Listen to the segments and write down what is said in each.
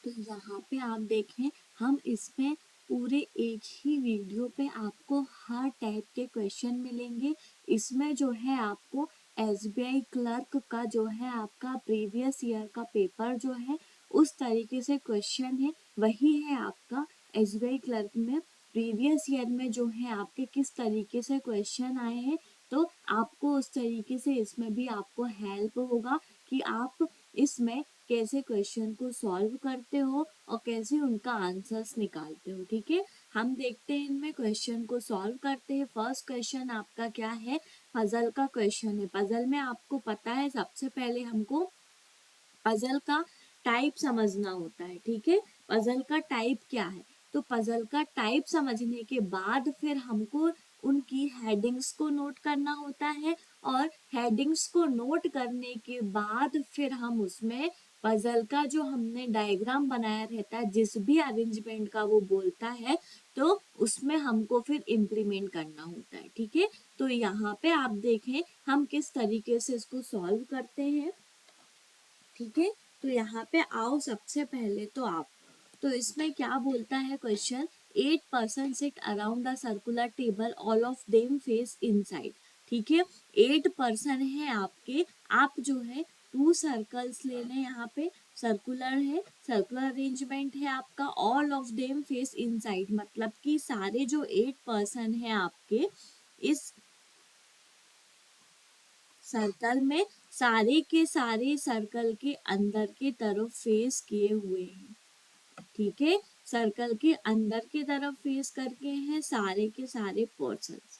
तो यहाँ पे आप देखें, हम इसमें पूरे एक ही वीडियो पे आपको हर टाइप के क्वेश्चन मिलेंगे। इसमें जो है आपको एसबीआई क्लर्क का जो है आपका प्रीवियस ईयर का पेपर जो है उस तरीके से क्वेश्चन है, वही है आपका एसबीआई क्लर्क में प्रीवियस ईयर में जो है आपके किस तरीके से क्वेश्चन आए हैं। तो आपको उस तरीके से इसमें भी आपको हेल्प होगा कि आप इसमें कैसे क्वेश्चन को सॉल्व करते हो और कैसे उनका आंसर्स निकालते हो। ठीक है, हम देखते हैं इनमें क्वेश्चन को सॉल्व करते हैं। फर्स्ट क्वेश्चन आपका क्या है, पजल का क्वेश्चन है। पजल में आपको पता है सबसे पहले हमको पजल का टाइप समझना होता है। ठीक है, पजल का टाइप क्या है, तो पजल का टाइप समझने के बाद फिर हमको उनकी हेडिंग्स को नोट करना होता है, और हेडिंग्स को नोट करने के बाद फिर हम उसमें पजल का जो हमने डायग्राम बनाया रहता है, जिस भी अरेंजमेंट का वो बोलता है, तो उसमें हमको फिर इम्प्लीमेंट करना होता है। ठीक है, तो यहाँ पे आप देखें हम किस तरीके से इसको सॉल्व करते हैं। ठीक है, तो यहाँ पे आओ, सबसे पहले तो इसमें क्या बोलता है question, 8% seat around the circular table, all of them face inside. ठीक है, 8% है आपके, आप जो है 2 सर्कल्स ले लें, यहाँ पे सर्कुलर है, सर्कुलर अरेंजमेंट है आपका, all of them face inside, मतलब कि सारे जो 8% है आपके इस सर्कल में सारे के सारे सर्कल के अंदर की तरफ फेस किए हुए हैं। ठीक है, सर्कल के अंदर की तरफ फेस करके हैं सारे के सारे पोर्शंस।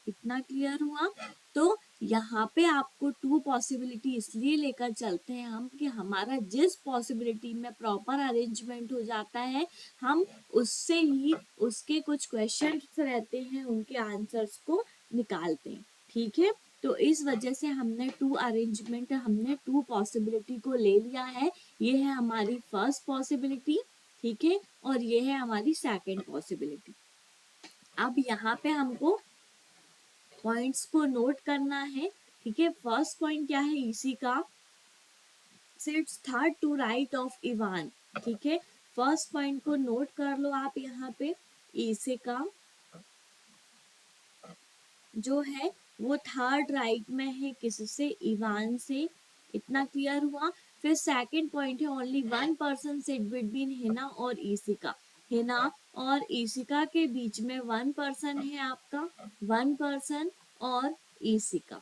इतना क्लियर हुआ। तो यहाँ पे आपको 2 पॉसिबिलिटी इसलिए लेकर चलते हैं हम कि हमारा जिस पॉसिबिलिटी में प्रॉपर अरेंजमेंट हो जाता है, हम उससे ही उसके कुछ क्वेश्चन रहते हैं उनके आंसर्स को निकालते हैं। ठीक है, तो इस वजह से हमने 2 अरेंजमेंट, हमने 2 पॉसिबिलिटी को ले लिया है। ये है हमारी फर्स्ट पॉसिबिलिटी, ठीक है, और ये है हमारी सेकंड पॉसिबिलिटी। अब यहाँ पे हमको पॉइंट्स को नोट करना है। ठीक है, फर्स्ट पॉइंट क्या है, इसी का sits third to right of Ivan. ठीक है, फर्स्ट पॉइंट को नोट कर लो आप, यहाँ पे इसी का जो है वो थर्ड राइट में है, किससे, इवान से। इतना क्लियर हुआ। फिर सेकंड पॉइंट है, ओनली 1% सिट बिटवीन हिना और ईसिका। हिना और ईसिका के बीच में 1% है आपका, 1% और ईसिका।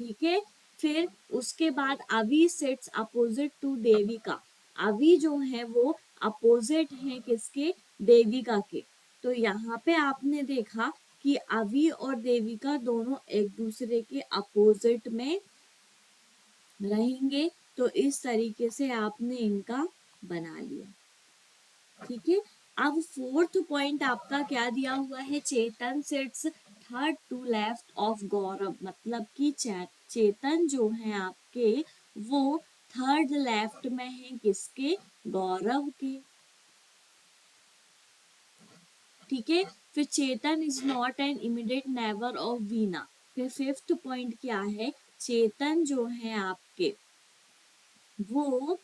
ठीक है, फिर उसके बाद अवी सिट्स अपोजिट टू देविका। अवी जो है वो अपोजिट है किसके, देविका के। तो यहाँ पे आपने देखा कि अवी और देविका दोनों एक दूसरे के अपोजिट में रहेंगे। तो इस तरीके से आपने इनका बना लिया। ठीक है, अब फोर्थ पॉइंट आपका क्या दिया हुआ है, Chetan sits third to left of Gaurav, मतलब कि चेतन जो है आपके वो थर्ड लेफ्ट में है किसके, गौरव के। ठीक है, फिर Chetan is not an immediate neighbour of Veena. फिर फिफ्थ पॉइंट क्या है, चेतन जो है आपके वो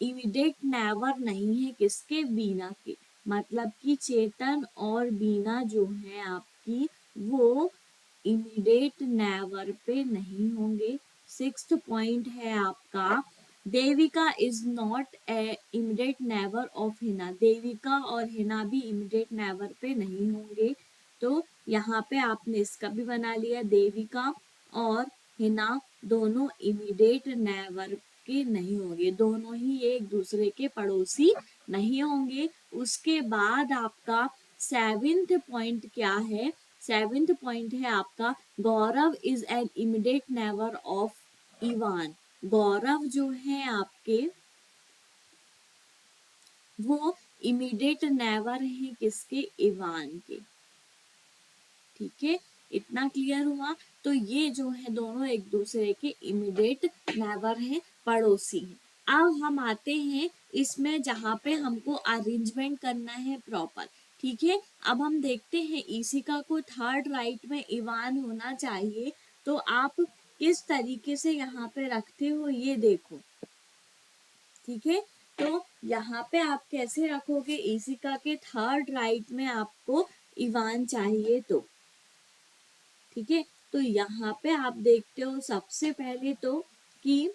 इमीडिएट नेवर नहीं है किसके, बीना के। मतलब कि चेतन और बीना जो है आपकी वो इमीडिएट नेवर पे नहीं होंगे। सिक्स्थ पॉइंट है आपका, Devika is not a immediate neighbour of Hina. Devika और हिना भी इमीडिएट नेवर पे नहीं होंगे। तो यहाँ पे आपने इसका भी बना लिया, देविका और हिना दोनों इमीडिएट नेवर के नहीं होंगे, दोनों ही एक दूसरे के पड़ोसी नहीं होंगे। उसके बाद आपका सेवेंथ पॉइंट क्या है, सेवेंथ पॉइंट है आपका, Gaurav is an immediate neighbour of Ivan. Gaurav जो है आपके वो इमीडिएट नेबर है किसके, इवान के। ठीक है, इतना क्लियर हुआ। तो ये जो है दोनों एक दूसरे के इमीडिएट नेबर हैं, पड़ोसी हैं। अब हम आते हैं इसमें जहाँ पे हमको अरेंजमेंट करना है प्रॉपर। ठीक है, अब हम देखते हैं ईशिका को थर्ड राइट में इवान होना चाहिए, तो आप किस तरीके से यहाँ पे रखते हो ये देखो। ठीक है। तो यहाँ पे आप कैसे रखोगे, ईशिका के थर्ड राइट में आपको इवान चाहिए तो, ठीक है। तो यहाँ पे आप देखते हो सबसे पहले कि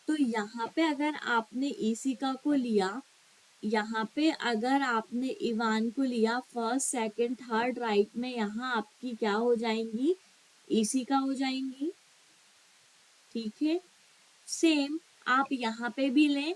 तो यहाँ पे अगर आपने ईशिका को लिया, यहाँ पे अगर आपने इवान को लिया फर्स्ट सेकंड थर्ड राइट में, यहाँ आपकी क्या हो जाएंगी, ईशिका हो जाएंगी, ठीक है। सेम आप यहाँ पे भी लें,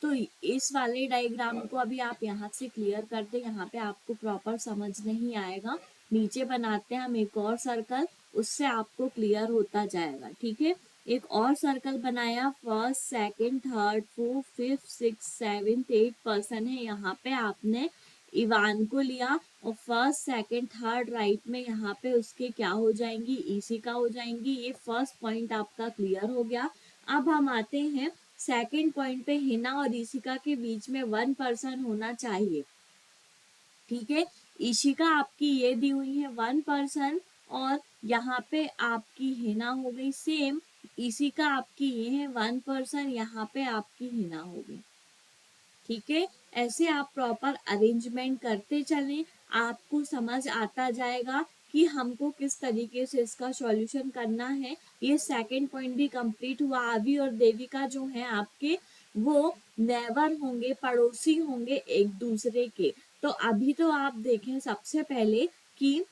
तो इस वाले डायग्राम को अभी आप यहाँ से क्लियर कर दे, यहाँ पे आपको प्रॉपर समझ नहीं आएगा। नीचे बनाते हैं हम एक और सर्कल, उससे आपको क्लियर होता जाएगा, ठीक है। एक और सर्कल बनाया, first second third fourth fifth six seventh 8 person है, यहाँ पे आपने इवान को लिया और फर्स्ट सेकंड थर्ड राइट में यहाँ पे उसके क्या हो जाएंगी, ईशिका हो जाएंगी। ये फर्स्ट पॉइंट आपका क्लियर हो गया। अब हम आते हैं सेकंड पॉइंट पे, हिना और ईशिका के बीच में 1 पर्सन होना चाहिए, ठीक है। ईशिका आपकी ये दी हुई है 1 पर्सन, और यहाँ पे आपकी हिना हो गई सेम, ईशिका आपकी ये है 1 पर्सन, यहाँ पे आपकी हिना हो गई, ठीक है। ऐसे आप प्रॉपर अरेंजमेंट करते चलें, आपको समझ आता जाएगा कि हमको किस तरीके से इसका सॉल्यूशन करना है। ये सेकंड पॉइंट भी कंप्लीट हुआ। आवी और देविका जो है आपके, वो नेवर होंगे, पड़ोसी होंगे एक दूसरे के। तो अभी तो आप देखें सबसे पहले कि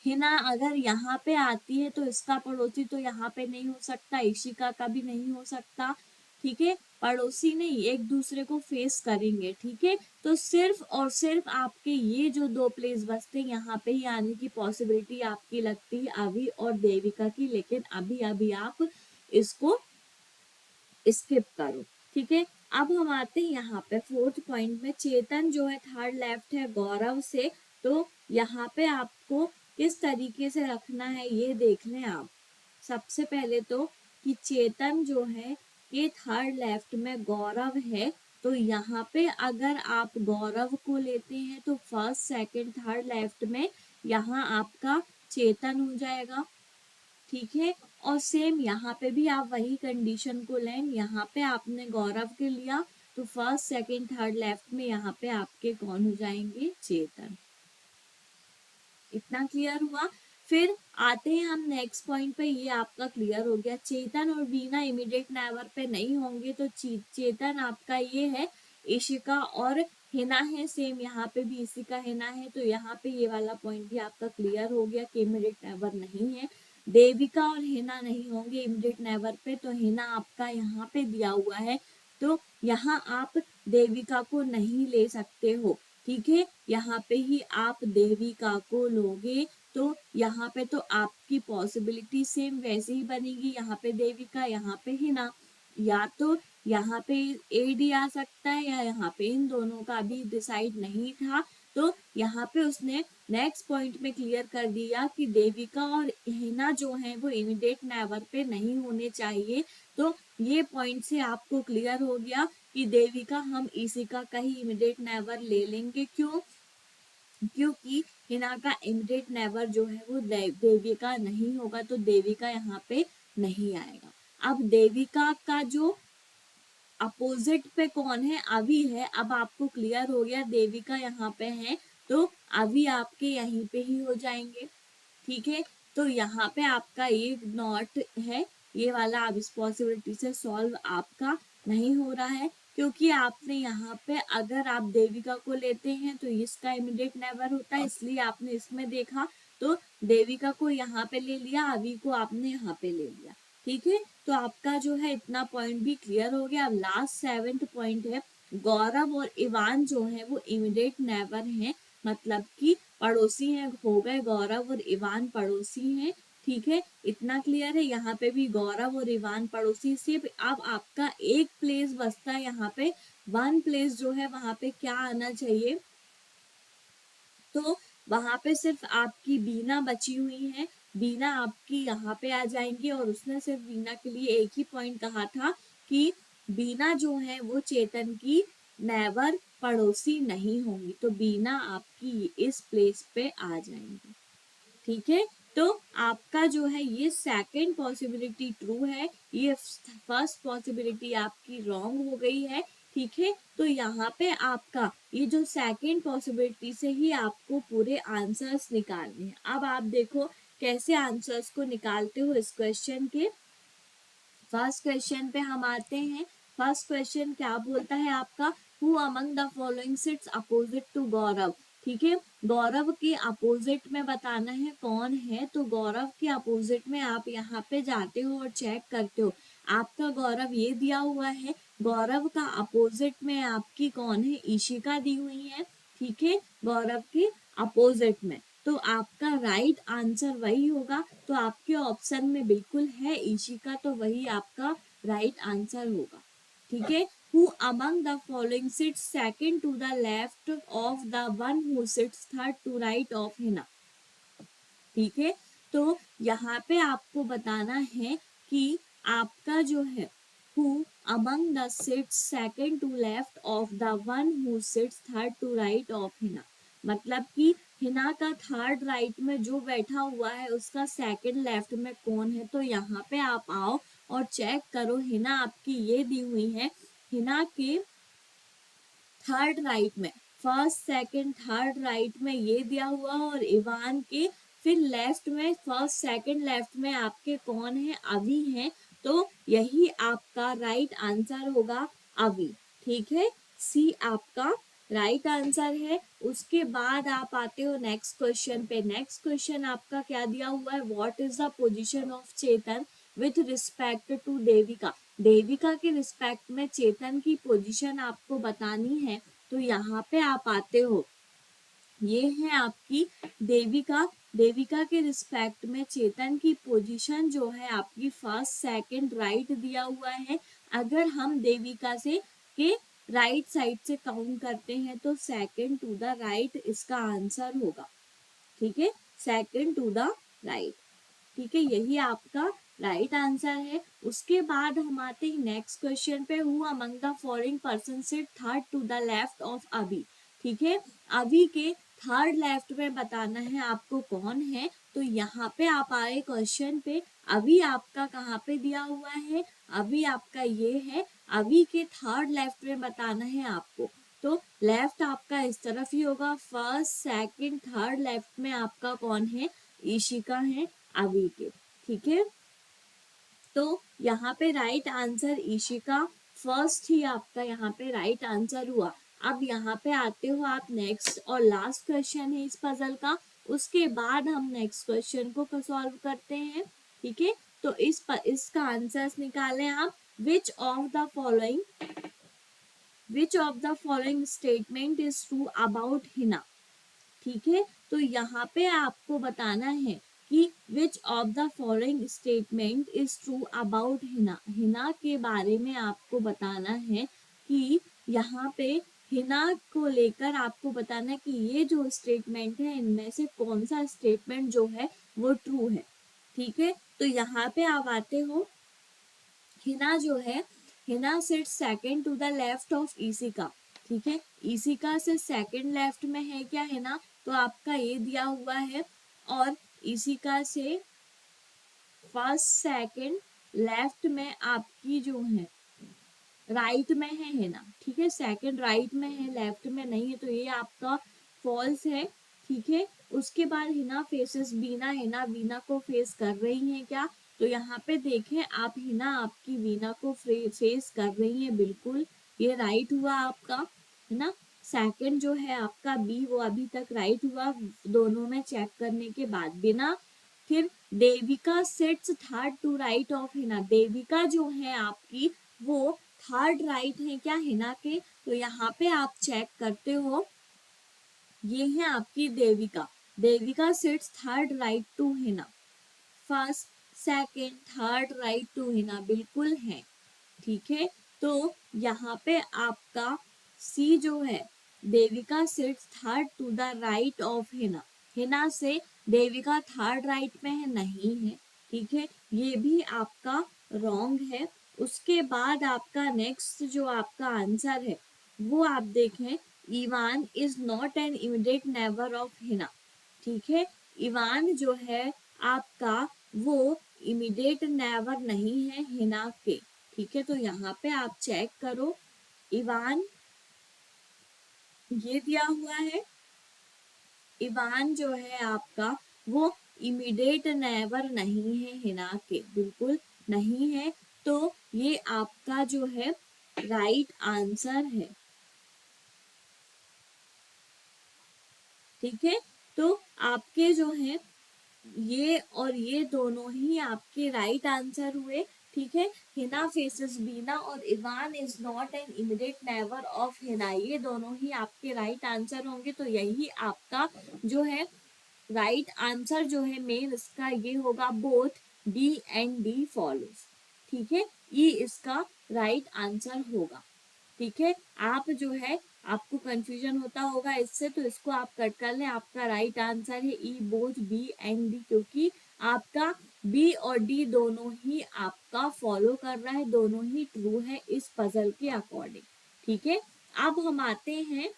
हिना अगर यहाँ पे आती है तो इसका पड़ोसी तो यहाँ पे नहीं हो सकता, ईशिका का भी नहीं हो सकता, ठीक है। पड़ोसी नहीं, एक दूसरे को फेस करेंगे, ठीक है। तो सिर्फ और सिर्फ आपके ये जो 2 प्लेस बचते यहाँ पे ही आने की पॉसिबिलिटी आपकी लगती है अभी और देविका की, लेकिन अभी अभी आप इसको स्किप करो, ठीक है। अब हम आते हैं यहाँ पे फोर्थ पॉइंट में, चेतन जो है थर्ड लेफ्ट है गौरव से, तो यहाँ पे आपको किस तरीके से रखना है ये देख लें आप। सबसे पहले तो कि चेतन जो है ये थर्ड लेफ्ट में गौरव है, तो यहाँ पे अगर आप गौरव को लेते हैं तो फर्स्ट सेकंड थर्ड लेफ्ट में यहाँ आपका चेतन हो जाएगा, ठीक है। और सेम यहाँ पे भी आप वही कंडीशन को लें, यहाँ पे आपने गौरव के लिया तो फर्स्ट सेकंड थर्ड लेफ्ट में यहाँ पे आपके कौन हो जाएंगे, चेतन। इतना क्लियर हुआ। फिर आते हैं हम नेक्स्ट पॉइंट पे, ये आपका क्लियर हो गया। चेतन और बीना इमीडिएट नेवर पे नहीं होंगे, तो चेतन आपका ये है, ईशिका और हिना है, सेम यहाँ पे भी ईशिका हिना है, तो यहाँ पे ये वाला पॉइंट भी आपका क्लियर हो गया कि इमीडिएट नेवर नहीं है। देविका और हिना नहीं होंगे इमीडिएट नेवर पे, तो हिना आपका यहाँ पे दिया हुआ है, तो यहाँ आप देविका को नहीं ले सकते हो, ठीक है। यहाँ पे ही आप देविका को लोगे, तो यहाँ पे तो आपकी पॉसिबिलिटी सेम वैसे ही बनेगी, यहाँ पे देविका यहाँ पे हिना, या तो यहाँ पे एडी आ सकता है या यहाँ पे इन दोनों का भी डिसाइड नहीं था, तो यहाँ पे उसने नेक्स्ट पॉइंट में क्लियर कर दिया कि देविका और हिना जो है वो इमीडिएट नेवर पे नहीं होने चाहिए। तो ये पॉइंट से आपको क्लियर हो गया कि देविका हम ईशिका का ही इमीडिएट नेवर ले लेंगे, क्यों, क्योंकि हिना का इमीडिएट नेवर जो है वो देविका नहीं होगा, तो देविका यहाँ पे नहीं आएगा। अब देविका का जो अपोजिट पे कौन है, अभी है। अब आपको क्लियर हो गया देविका यहाँ पे है, तो अभी आपके यहीं पे ही हो जाएंगे, ठीक है। तो यहाँ पे आपका ये नॉट है, ये वाला अब इस पॉसिबिलिटी से सॉल्व आपका नहीं हो रहा है, क्योंकि आपने यहाँ पे अगर आप देविका को लेते हैं तो इसका इमीडिएट नेवर होता है, इसलिए आपने इसमें देखा, तो देविका को यहाँ पे ले लिया, अभी को आपने यहाँ पे ले लिया, ठीक है। तो आपका जो है इतना पॉइंट भी क्लियर हो गया। अब लास्ट 7th पॉइंट है, गौरव और इवान जो है वो इमीडिएट नेवर है, मतलब कि पड़ोसी हैं, हो गए गौरव और इवान पड़ोसी हैं, ठीक है। इतना क्लियर है। यहाँ पे भी गौरव और इवान पड़ोसी, सिर्फ अब आपका एक प्लेस बचता है, यहाँ पे 1 प्लेस जो है वहां पे क्या आना चाहिए, तो वहां पे सिर्फ आपकी बीना बची हुई है, बीना आपकी यहाँ पे आ जाएंगी, और उसने सिर्फ बीना के लिए एक ही पॉइंट कहा था कि बीना जो है वो चेतन की नेवर पड़ोसी नहीं होंगी, तो बीना आपकी इस प्लेस पे आ जाएंगी, ठीक है। तो आपका जो है ये सेकंड पॉसिबिलिटी ट्रू है, ये फर्स्ट पॉसिबिलिटी आपकी रॉन्ग हो गई है। ठीक है, तो यहाँ पे आपका ये जो सेकंड पॉसिबिलिटी से ही आपको पूरे आंसर्स निकालने हैं। अब आप देखो कैसे आंसर्स को निकालते हो इस क्वेश्चन के। फर्स्ट क्वेश्चन पे हम आते हैं। फर्स्ट क्वेश्चन क्या बोलता है आपका, who among the following sits opposite to Gaurav. ठीक है, गौरव के अपोजिट में बताना है कौन है, तो गौरव के अपोजिट में आप यहाँ पे जाते हो और चेक करते हो। आपका गौरव ये दिया हुआ है, गौरव का अपोजिट में आपकी कौन है, ईशिका दी हुई है। ठीक है, गौरव के अपोजिट में, तो आपका राइट आंसर वही होगा। तो आपके ऑप्शन में बिल्कुल है ईशिका, तो वही आपका राइट आंसर होगा। ठीक है, who among the following sits second to the left of the one who sits third to right of Hina. ठीक है, तो यहाँ पे आपको बताना है कि आपका जो है who among the sits second to left of the one who sits third to right of Hina, मतलब कि हिना का थर्ड राइट में जो बैठा हुआ है उसका सेकंड लेफ्ट में कौन है। तो यहाँ पे आप आओ और चेक करो, हिना आपकी ये दी हुई है, हिना के थर्ड राइट में फर्स्ट सेकंड थर्ड राइट में ये दिया हुआ, और इवान के फिर लेफ्ट में फर्स्ट सेकंड लेफ्ट में आपके कौन है, अभी है। तो यही आपका राइट आंसर होगा, अभी। ठीक है, सी आपका राइट आंसर है। उसके बाद आप आते हो नेक्स्ट क्वेश्चन पे। नेक्स्ट क्वेश्चन आपका क्या दिया हुआ है, what is the position of Chetan with respect to Devika. Devika के रिस्पेक्ट में चेतन की पोजीशन आपको बतानी है। तो यहाँ पे आप आते हो, ये है आपकी देविका। देविका के रिस्पेक्ट में चेतन की पोजीशन जो है आपकी फर्स्ट सेकंड राइट दिया हुआ है। अगर हम देविका से के राइट साइड से काउंट करते हैं तो सेकंड टू द राइट इसका आंसर होगा। ठीक है, सेकंड टू द राइट। ठीक है, यही आपका राइट आंसर है। उसके बाद हम आते हैं नेक्स्ट क्वेश्चन पे, who among the following person sit third to the left of Abhi. ठीक है, अभी के थर्ड लेफ्ट में बताना है आपको कौन है। तो यहाँ पे आप आए क्वेश्चन पे, अभी आपका कहाँ पे दिया हुआ है, अभी आपका ये है, अभी के थर्ड लेफ्ट में बताना है आपको। तो लेफ्ट आपका इस तरफ ही होगा, फर्स्ट सेकंड थर्ड लेफ्ट में आपका कौन है, ईशिका है अभी के। ठीक है, तो यहाँ पे राइट आंसर ईशिका फर्स्ट ही आपका यहाँ पे राइट आंसर हुआ। अब यहाँ पे आते हो आप, नेक्स्ट और लास्ट क्वेश्चन है इस पजल का। उसके बाद हम नेक्स्ट क्वेश्चन को सॉल्व करते हैं। ठीक है, तो इसका आंसर्स निकालें आप। विच of the following statement is true about Hina. ठीक है, तो यहाँ पे आपको बताना है कि विच of the following statement is true about Hina. Hina के बारे में आपको बताना है कि यहाँ पे हिना को लेकर आपको बताना है कि ये जो स्टेटमेंट है इनमें से कौन सा स्टेटमेंट जो है वो ट्रू है। ठीक है, तो यहाँ पे आप आते हो, हिना जो है, Hina sits second to the left of Isika. ठीक है, ईसिका से सेकंड लेफ्ट में है क्या हिना, तो आपका ये दिया हुआ है। और ईसिका से फर्स्ट सेकंड लेफ्ट में आपकी जो है राइट में है ना। ठीक है, सेकंड राइट में है, लेफ्ट में नहीं है, तो ये आपका फॉल्स है। ठीक है, उसके बाद हिना फेसेस बीना, हिना वीना को फेस कर रही है क्या, तो यहाँ पे देखें आप, हिना आपकी वीना को फेस कर रही है, बिल्कुल ये राइट हुआ आपका, है ना। सेकंड जो है आपका बी, वो अभी तक राइट हुआ दोनों में चेक करने के बाद। बिना, फिर Devika sits third to right of Hina. Devika जो है आपकी वो थर्ड राइट है क्या हिना के, तो यहाँ पे आप चेक करते हो, ये है आपकी Devika. Devika sits third right to Hina, first second third right to Hina, बिल्कुल है। ठीक है, तो यहाँ पे आपका सी जो है, Devika sits third to the right of Hina. Hina से देविका थर्ड राइट में है, नहीं है। ठीक है, ये भी आपका रॉन्ग है। उसके बाद आपका नेक्स्ट जो आपका आंसर है वो आप देखें, Ivan is not an immediate neighbour of Hina. ठीक है, इवान जो है आपका वो इमीडिएट नेवर नहीं है हिना के। ठीक है, तो यहाँ पे आप चेक करो, इवान ये दिया हुआ है, इवान जो है आपका वो इमीडिएट नेवर नहीं है हिना के, बिल्कुल नहीं है। तो ये आपका जो है राइट आंसर है। ठीक है, तो आपके जो है ये और ये दोनों ही आपके राइट आंसर हुए। ठीक है, हिना फेसेस बीना और Ivan is not an immediate neighbour of Hina, ये दोनों ही आपके राइट आंसर होंगे। तो यही आपका जो है राइट आंसर जो है मेन इसका ये होगा, both D and D follows. ठीक है, ये इसका राइट आंसर होगा। ठीक है, आप जो है आपको कंफ्यूजन होता होगा इससे, तो इसको आप कट कर लें। आपका राइट आंसर है ई, बोथ बी एंड डी, क्योंकि आपका बी और डी दोनों ही आपका फॉलो कर रहा है, दोनों ही ट्रू है इस पजल के अकॉर्डिंग। ठीक है, अब हम आते हैं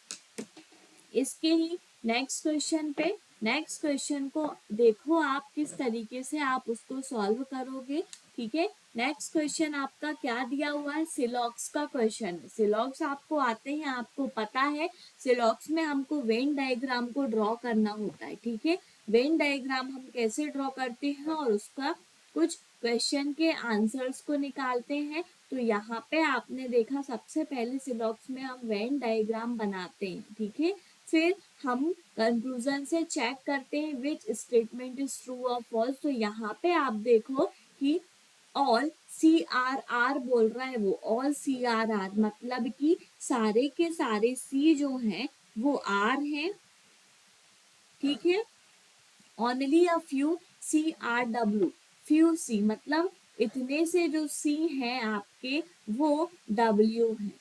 इसके ही नेक्स्ट क्वेश्चन पे। नेक्स्ट क्वेश्चन को देखो आप किस तरीके से आप उसको सॉल्व करोगे। ठीक है, नेक्स्ट क्वेश्चन आपका क्या दिया हुआ है, सिलॉक्स का क्वेश्चन है। सिलॉक्स आपको आते हैं, आपको पता है सिलॉक्स में हमको वेन डायग्राम को ड्रॉ करना होता है। ठीक है, वेन डायग्राम हम कैसे ड्रॉ करते हैं और उसका कुछ क्वेश्चन के आंसर्स को निकालते हैं। तो यहाँ पे आपने देखा सबसे पहले सिलॉक्स में हम वेन डायग्राम बनाते हैं। ठीक है, फिर हम कंक्लूजन से चेक करते हैं विच स्टेटमेंट इज ट्रू और फॉल्स। तो यहाँ पे आप देखो कि ऑल CRR बोल रहा है, वो ऑल CRR मतलब कि सारे के सारे C जो हैं वो R हैं। ठीक है, only a few CRW, few C मतलब इतने से जो C हैं आपके वो W हैं।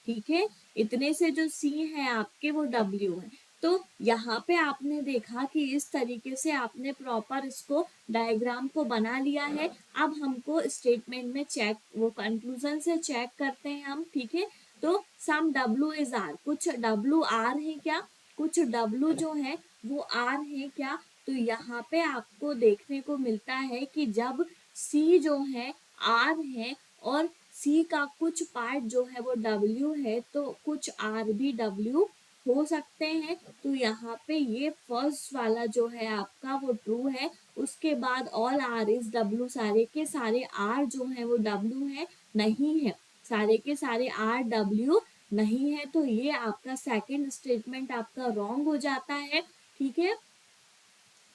ठीक है, इतने से जो C है आपके वो W है। तो यहाँ पे आपने देखा कि इस तरीके से आपने प्रॉपर इसको डायग्राम को बना लिया है। अब हमको स्टेटमेंट में चेक, वो कंक्लूजन से चेक करते हैं हम। ठीक है, तो सम W इज R, कुछ W R है क्या, कुछ W जो है वो R है क्या। तो यहाँ पे आपको देखने को मिलता है कि जब C जो है R है और सी का कुछ पार्ट जो है वो डब्ल्यू है, तो कुछ आर भी डब्ल्यू हो सकते हैं। तो यहाँ पे ये फर्स्ट वाला जो है आपका वो ट्रू है। उसके बाद ऑल आर इज डब्ल्यू, सारे के सारे आर जो है वो डब्ल्यू है नहीं है, सारे के सारे आर डब्ल्यू नहीं है। तो ये आपका सेकंड स्टेटमेंट आपका रॉन्ग हो जाता है। ठीक है,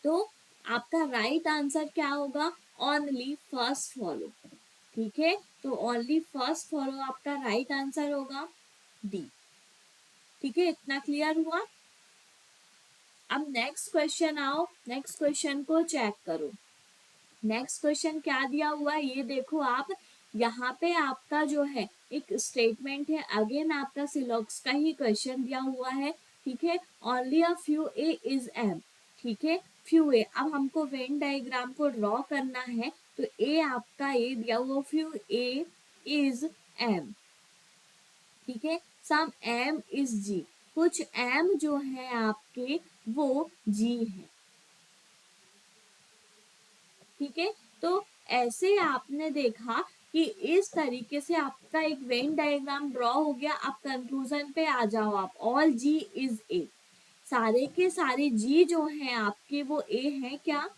तो आपका राइट आंसर क्या होगा, ओनली फर्स्ट फॉलो। ठीक है, तो ओनली फर्स्ट फॉलो आपका राइट आंसर होगा, डी। ठीक है, इतना क्लियर हुआ। अब नेक्स्ट क्वेश्चन आओ, नेक्स्ट क्वेश्चन को चेक करो। नेक्स्ट क्वेश्चन क्या दिया हुआ है ये देखो आप, यहाँ पे आपका जो है एक स्टेटमेंट है, अगेन आपका सिलॉक्स का ही क्वेश्चन दिया हुआ है। ठीक है, only a few A is M. ठीक है, फ्यू ए, अब हमको वेन डायग्राम को ड्रॉ करना है। तो ए आपका ये दिया हुआ, फ्यू ए इज एम। ठीक है, सम एम इज जी, कुछ एम जो है आपके वो जी है। ठीक है, तो ऐसे आपने देखा कि इस तरीके से आपका एक वेन डायग्राम ड्रॉ हो गया। अब कंक्लूजन पे आ जाओ आप, ऑल जी इज ए, सारे के सारे जी जो हैं आपके वो ए हैं क्या।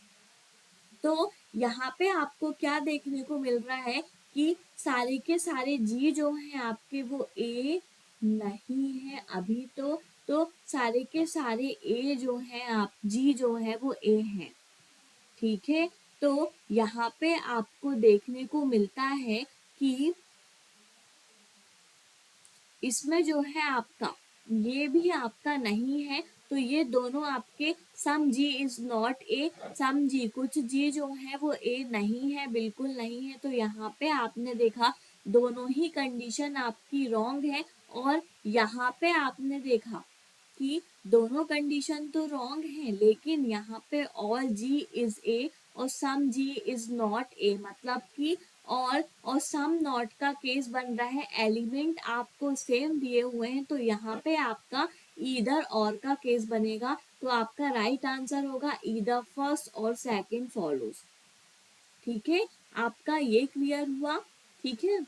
तो यहाँ पे आपको क्या देखने को मिल रहा है कि सारे के सारे जी जो हैं आपके वो ए नहीं है अभी। तो सारे के सारे ए जो हैं आप जी जो है वो ए हैं। ठीक है, तो यहाँ पे आपको देखने को मिलता है कि इसमें जो है आपका ये भी आपका नहीं है। तो ये दोनों आपके, सम जी इज नॉट ए, सम जी कुछ जी जो है वो ए नहीं है, बिल्कुल नहीं है। तो यहाँ पे आपने देखा दोनों ही कंडीशन आपकी रॉन्ग है। और यहाँ पे आपने देखा कि दोनों कंडीशन तो रॉन्ग है, लेकिन यहाँ पे ऑल जी इज ए और सम जी इज नॉट ए, मतलब कि और सम नॉट का केस बन रहा है, एलिमेंट आपको सेम दिए हुए हैं। तो यहाँ पे आपका ईदर और का केस बनेगा, तो आपका राइट आंसर होगा ईदर फर्स्ट और सेकंड फॉलोज। ठीक है, आपका ये क्लियर हुआ। ठीक है,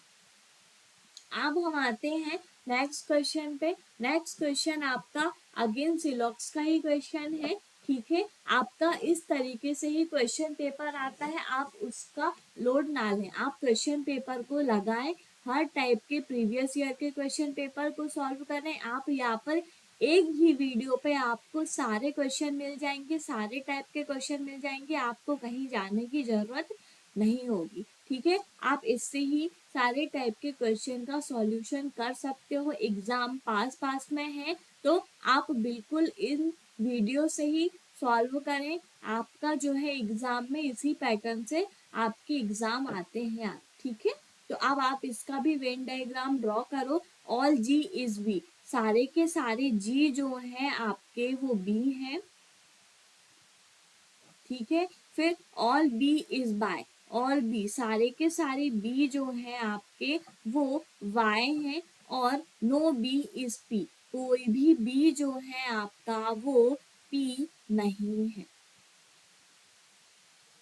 अब हम आते हैं नेक्स्ट क्वेश्चन पे। नेक्स्ट क्वेश्चन आपका अगेन सिलॉक्स का ही क्वेश्चन है। ठीक है, आपका इस तरीके से ही क्वेश्चन पेपर आता है, आप उसका लोड ना लें, आप क्वेश्चन पेपर को लगाएं, हर टाइप के प्रीवियस ईयर के क्वेश्चन पेपर को सॉल्व करें। आप यहाँ पर एक ही वीडियो पे आपको सारे क्वेश्चन मिल जाएंगे, सारे टाइप के क्वेश्चन मिल जाएंगे, आपको कहीं जाने की जरूरत नहीं होगी। ठीक है, आप इससे ही सारे टाइप के क्वेश्चन का सॉल्यूशन कर सकते हो। एग्जाम पास में है तो आप बिल्कुल इन वीडियो से ही सॉल्व करें। आपका जो है एग्जाम में इसी पैटर्न से आपके एग्जाम आते हैं। ठीक है, तो अब आप इसका भी वेन डायग्राम ड्रॉ करो। ऑल जी इज बी, सारे के सारे जी जो है आपके वो बी हैं। ठीक है, फिर all B is by, all B सारे के सारे बी जो है आपके वो वाई है, और नो बी इज पी, कोई भी बी जो है आपका वो पी नहीं है।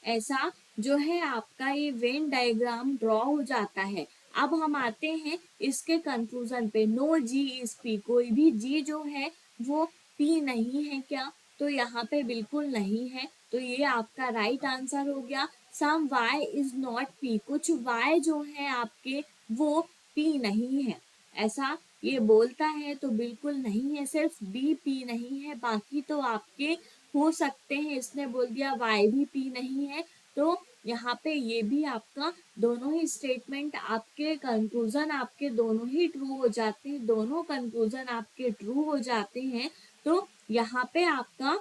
ऐसा जो है आपका ये वेन डायग्राम ड्रॉ हो जाता है। अब हम आते हैं इसके कंक्लूजन पे। नो जी इज पी, कोई भी जी जो है वो पी नहीं है क्या, तो यहाँ पे बिल्कुल नहीं है, तो ये आपका राइट आंसर हो गया। सम वाई इज नॉट पी, कुछ वाई जो है आपके वो पी नहीं है, ऐसा ये बोलता है तो बिल्कुल नहीं है, सिर्फ बी पी नहीं है, बाकी तो आपके हो सकते हैं। इसने बोल दिया वाई भी पी नहीं है, तो यहाँ पे ये भी आपका दोनों ही स्टेटमेंट आपके कंक्लूजन आपके दोनों ही ट्रू हो जाते हैं, दोनों कंक्लूजन आपके ट्रू हो जाते हैं। तो यहाँ पे आपका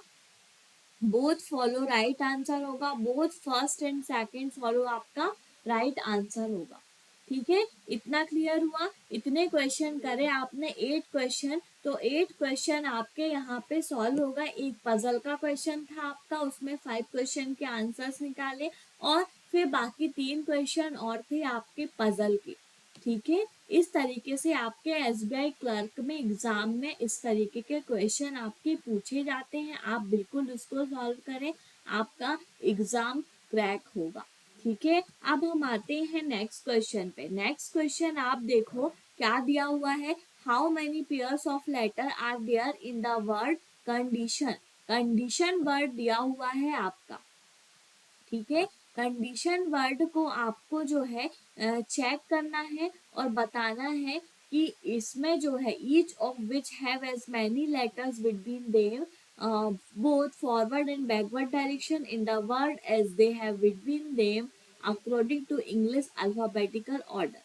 बोथ फॉलो राइट आंसर होगा, both first and second follow आपका राइट आंसर होगा। ठीक है, इतना क्लियर हुआ। इतने क्वेश्चन करे आपने 8 क्वेश्चन, तो 8 क्वेश्चन आपके यहाँ पे सॉल्व होगा। एक पजल का क्वेश्चन था आपका, उसमें 5 क्वेश्चन के आंसर्स निकाले, और फिर बाकी 3 क्वेश्चन और थे आपके पजल के। ठीक है, इस तरीके से आपके एसबीआई क्लर्क में एग्जाम में इस तरीके के क्वेश्चन आपके पूछे जाते हैं। आप बिल्कुल उसको सॉल्व करें, आपका एग्जाम क्रैक होगा। ठीक है, अब हम आते हैं नेक्स्ट क्वेश्चन पे। नेक्स्ट क्वेश्चन आप देखो क्या दिया हुआ है। How many pairs of letter are there in the word condition, condition word दिया हुआ है आपका। ठीक है, कंडीशन वर्ड को आपको जो है चेक करना है और बताना है कि इसमें जो है each of which have as many letters between them both forward and backward direction in the word as they have between them according to English alphabetical order।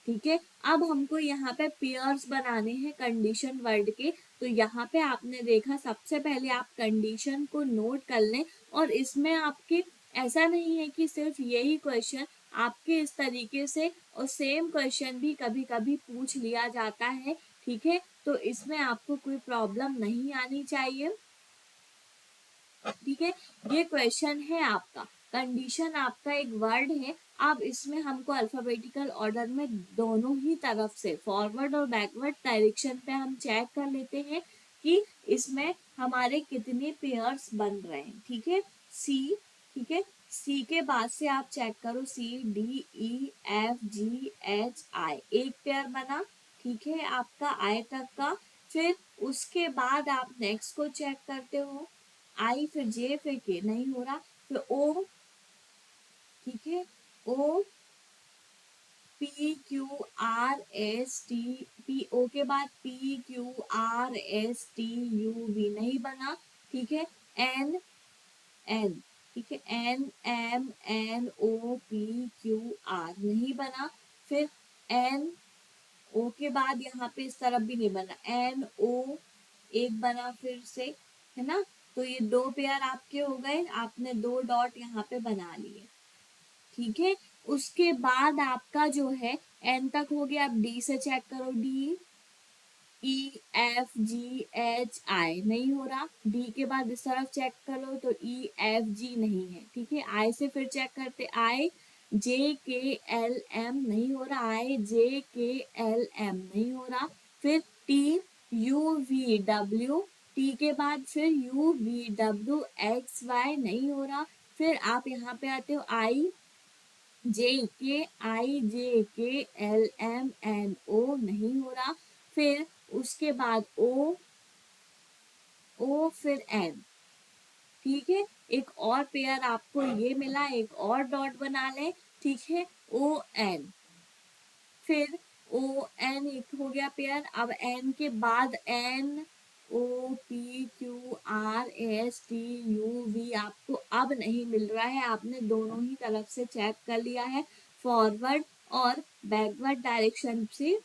ठीक है, अब हमको यहाँ पे पेयर्स बनाने हैं कंडीशन वर्ड के, तो यहाँ पे आपने देखा सबसे पहले आप कंडीशन को नोट कर लें, और इसमें आपके ऐसा नहीं है कि सिर्फ यही क्वेश्चन आपके इस तरीके से, और सेम क्वेश्चन भी कभी कभी पूछ लिया जाता है। ठीक है, तो इसमें आपको कोई प्रॉब्लम नहीं आनी चाहिए। ठीक है, ये क्वेश्चन है आपका। कंडीशन आपका एक वर्ड है, अब इसमें हमको अल्फाबेटिकल ऑर्डर में दोनों ही तरफ से फॉरवर्ड और बैकवर्ड डायरेक्शन पे हम चेक कर लेते हैं कि इसमें हमारे कितने पेयर्स बन रहे हैं। ठीक है, सी, ठीक है, सी के बाद से आप चेक करो, C D E F G H I, एक पेयर बना। ठीक है, आपका आई तक का। फिर उसके बाद आप नेक्स्ट को चेक करते हो, आई फिर जे फिर के, नहीं हो रहा, फिर ओ। ठीक है, O P Q R S T, P O के बाद P Q R S T U V, नहीं बना। ठीक है, एन एन, ठीक है, N M N O P Q R, नहीं बना। फिर एन ओ के बाद यहाँ पे इस तरफ भी नहीं बना, एन ओ एक बना फिर से, है ना। तो ये 2 पेयर आपके हो गए, आपने 2 डॉट यहाँ पे बना लिए। ठीक है, उसके बाद आपका जो है एन तक हो गया। अब डी से चेक करो, D E F G H आई, नहीं हो रहा। डी के बाद इस तरफ चेक करो तो ई एफ जी नहीं है। ठीक है, आई से फिर चेक करते, आई जे के एल एम, नहीं हो रहा, आई जे के एल एम, नहीं हो रहा। फिर टी UVW, टी के बाद फिर UVWXY नहीं हो रहा, फिर आप यहाँ पे आते हो IJKIJKLMNO नहीं हो रहा, फिर उसके बाद O फिर N। ठीक है, एक और पेयर आपको ये मिला, एक और डॉट बना लें। ठीक है, ON, फिर ON एक हो गया पेयर। अब N के बाद NOPQRSTUV आपको अब नहीं मिल रहा है, आपने दोनों ही तरफ से चेक कर लिया है, फॉरवर्ड और बैकवर्ड डायरेक्शन से।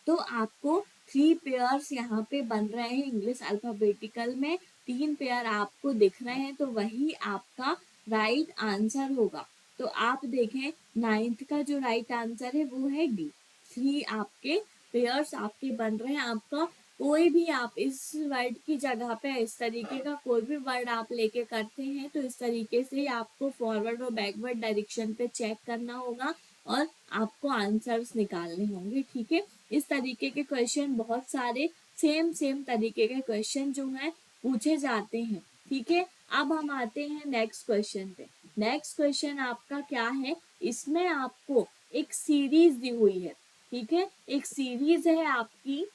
तो आपको 3 पेयर्स यहाँ पे बन रहे हैं इंग्लिश अल्फाबेटिकल में, 3 पेयर आपको दिख रहे हैं, तो वही आपका राइट आंसर होगा। तो आप देखें 9th का जो राइट आंसर है वो है डी। 3 आपके पेयर्स आपके बन रहे हैं। आपका कोई भी आप इस वर्ड की जगह पे इस तरीके का कोई भी वर्ड आप लेके करते हैं तो इस तरीके से आपको फॉरवर्ड और बैकवर्ड डायरेक्शन पे चेक करना होगा और आपको आंसर्स निकालने होंगे। ठीक है, इस तरीके के क्वेश्चन बहुत सारे सेम तरीके के क्वेश्चन जो हैं पूछे जाते हैं। ठीक है, अब हम आते हैं नेक्स्ट क्वेश्चन पे। नेक्स्ट क्वेश्चन आपका क्या है, इसमें आपको एक सीरीज दी हुई है। ठीक है, एक सीरीज है आपकी,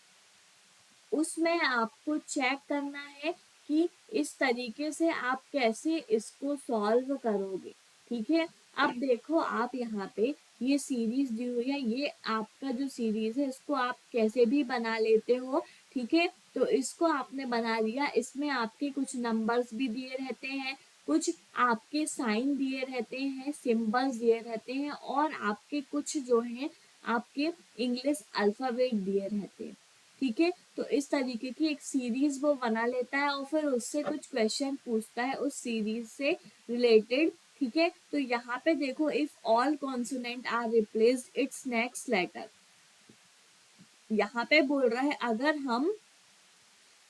उसमें आपको चेक करना है कि इस तरीके से आप कैसे इसको सॉल्व करोगे। ठीक है, अब देखो आप यहाँ पे ये सीरीज दी हुई है, ये आपका जो सीरीज है इसको आप कैसे भी बना लेते हो। ठीक है, तो इसको आपने बना लिया, इसमें आपके कुछ नंबर्स भी दिए रहते हैं, कुछ आपके साइन दिए रहते हैं, सिंबल्स दिए रहते हैं और आपके कुछ जो है आपके इंग्लिश अल्फाबेट दिए रहते हैं। ठीक है, तो इस तरीके की एक सीरीज वो बना लेता है और फिर उससे कुछ क्वेश्चन पूछता है उस सीरीज से रिलेटेड। ठीक है, तो यहाँ पे देखो, if all consonant are replaced its next letter, यहाँ पे बोल रहा है अगर हम